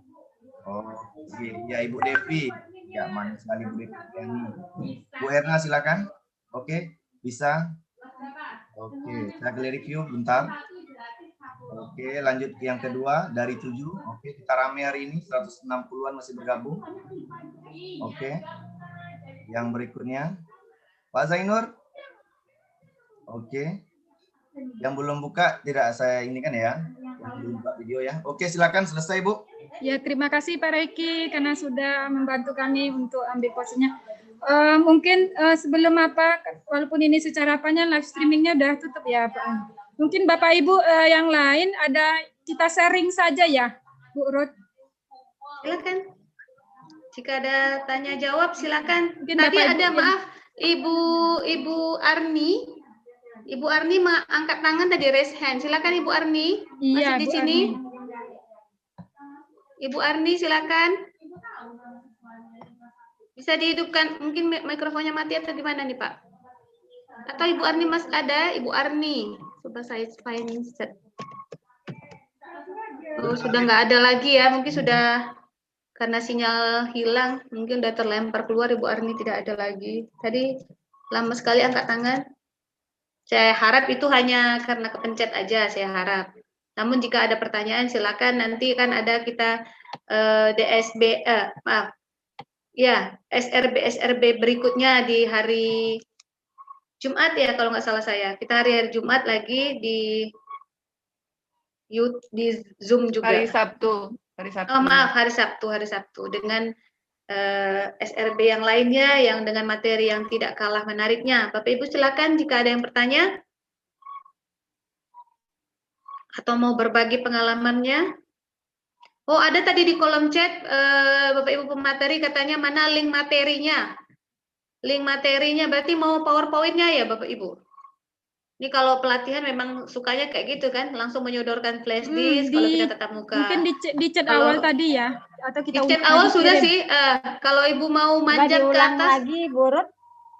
Oh, oke. Ya Ibu Devi. Ya, manis sekali Bu Devi. Bu Erna silakan. Oke, bisa. Oke, saya galeri review bentar. Oke, lanjut yang kedua dari 7. Oke, kita rame hari ini 160-an masih bergabung. Oke. Yang berikutnya Pak Zainur. Oke. Yang belum buka tidak saya ini kan ya. Yang belum buka video ya. Oke, silakan selesai Bu. Ya, terima kasih Pak Reki karena sudah membantu kami untuk ambil posisinya. Mungkin sebelum walaupun ini secara apanya live streamingnya udah tutup ya Pak. Mungkin Bapak Ibu yang lain ada kita sharing saja ya, Bu Ruth. Silakan. Jika ada tanya jawab silakan. Mungkin Tadi Bapak ada maaf Ibu Arni. Ibu Arni angkat tangan tadi raise hand. Silakan Ibu Arni. Iya, masih di Bu sini. Arni. Ibu Arni silakan. Bisa dihidupkan, mungkin mikrofonnya mati atau gimana nih Pak? Atau Ibu Arni Mas ada? Ibu Arni. Coba saya find set. Oh, sudah nggak ada lagi ya, mungkin sudah karena sinyal hilang, mungkin udah terlempar keluar Ibu Arni, tidak ada lagi. Tadi lama sekali angkat tangan. Saya harap itu hanya karena kepencet aja, saya harap. Namun jika ada pertanyaan silakan, nanti kan ada kita DSB, maaf, ya SRB berikutnya di hari Jumat ya kalau nggak salah saya. Kita hari Jumat lagi di Zoom juga. Hari Sabtu. Oh, maaf, hari Sabtu dengan SRB yang lainnya yang dengan materi yang tidak kalah menariknya. Bapak Ibu silakan jika ada yang bertanya atau mau berbagi pengalamannya. Oh, ada tadi di kolom chat Bapak Ibu pemateri katanya mana link materinya. Link materinya berarti mau PowerPoint-nya ya Bapak Ibu. Ini kalau pelatihan memang sukanya kayak gitu kan, langsung menyodorkan flash disk kalau kita tatap muka. Mungkin di chat awal tadi ya, atau kita di chat awal sudah sih. Kalau Ibu mau manjat ke atas lagi, Bu Ruth.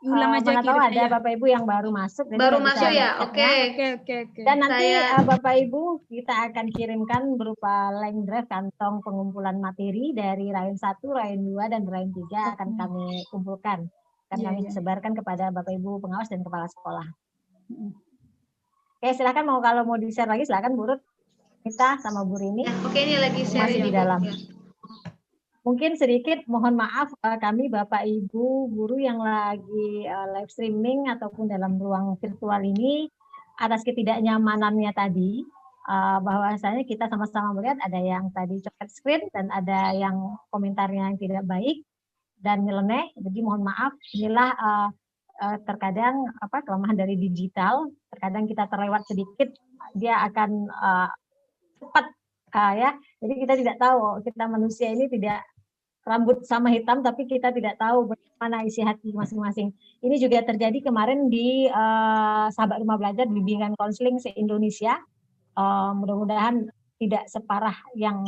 Ulang aja tahu ada ya. Bapak Ibu yang baru masuk. Baru masuk ya, oke. Dan nanti Bapak Ibu kita akan kirimkan berupa link drive kantong pengumpulan materi dari Rain 1, Rain 2, dan Rain 3 akan kami kumpulkan. Akan kami sebarkan kepada Bapak Ibu pengawas dan kepala sekolah. Oke, silakan kalau mau di-share lagi silakan Bu Ruth. Kita sama Bu Rini. Ya, oke, ini lagi share masih di dalam. Ya. Mungkin sedikit mohon maaf kami Bapak Ibu guru yang lagi live streaming ataupun dalam ruang virtual ini atas ketidaknyamanannya tadi. bahwasanya kita sama-sama melihat ada yang tadi copet screen dan ada yang komentarnya yang tidak baik dan nyeleneh. Jadi mohon maaf, inilah terkadang kelemahan dari digital. Terkadang kita terlewat sedikit, dia akan cepat ya. Jadi kita tidak tahu, kita manusia ini tidak rambut sama hitam, tapi kita tidak tahu bagaimana isi hati masing-masing. Ini juga terjadi kemarin di Sahabat Rumah Belajar bimbingan konseling se-Indonesia. Mudah-mudahan tidak separah yang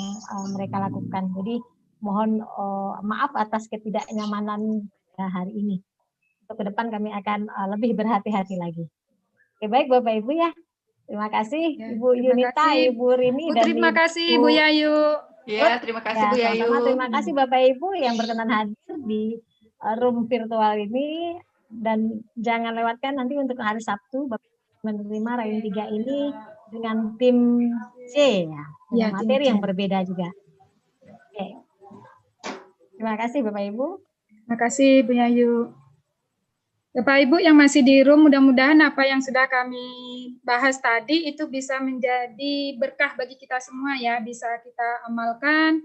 mereka lakukan. Jadi mohon maaf atas ketidaknyamanan hari ini. Untuk ke depan kami akan lebih berhati-hati lagi. Oke, baik Bapak Ibu ya. Terima kasih Ya, Ibu terima Yunita, kasih. Ibu Rini, Bu, dan terima kasih Bu Yayu. Ya, terima kasih Bu Yayu. sama-sama. Terima kasih Bapak Ibu yang berkenan hadir di room virtual ini, dan jangan lewatkan nanti untuk hari Sabtu Bapak menerima Rayun 3 ini dengan tim C ya, dengan Ya, tim materi C. yang berbeda juga. Oke. Terima kasih Bapak Ibu. Terima kasih Bu Yayu. Bapak Ibu yang masih di room, mudah-mudahan apa yang sudah kami bahas tadi itu bisa menjadi berkah bagi kita semua ya, bisa kita amalkan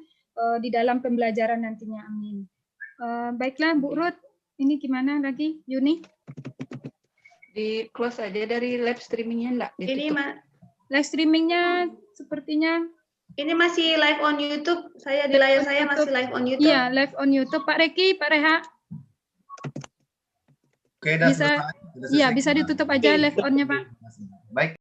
di dalam pembelajaran nantinya. Amin. Baiklah Bu Ruth, ini gimana lagi Yuni? Di close aja dari live streamingnya enggak? Ini Live streamingnya sepertinya ini masih live on YouTube. Saya di layar saya masih live on YouTube. iya, live on YouTube. Pak Reki, Pak Reha, Oke, dah bisa selesai. Sudah iya selesai. bisa ditutup aja live on-nya Pak. Baik.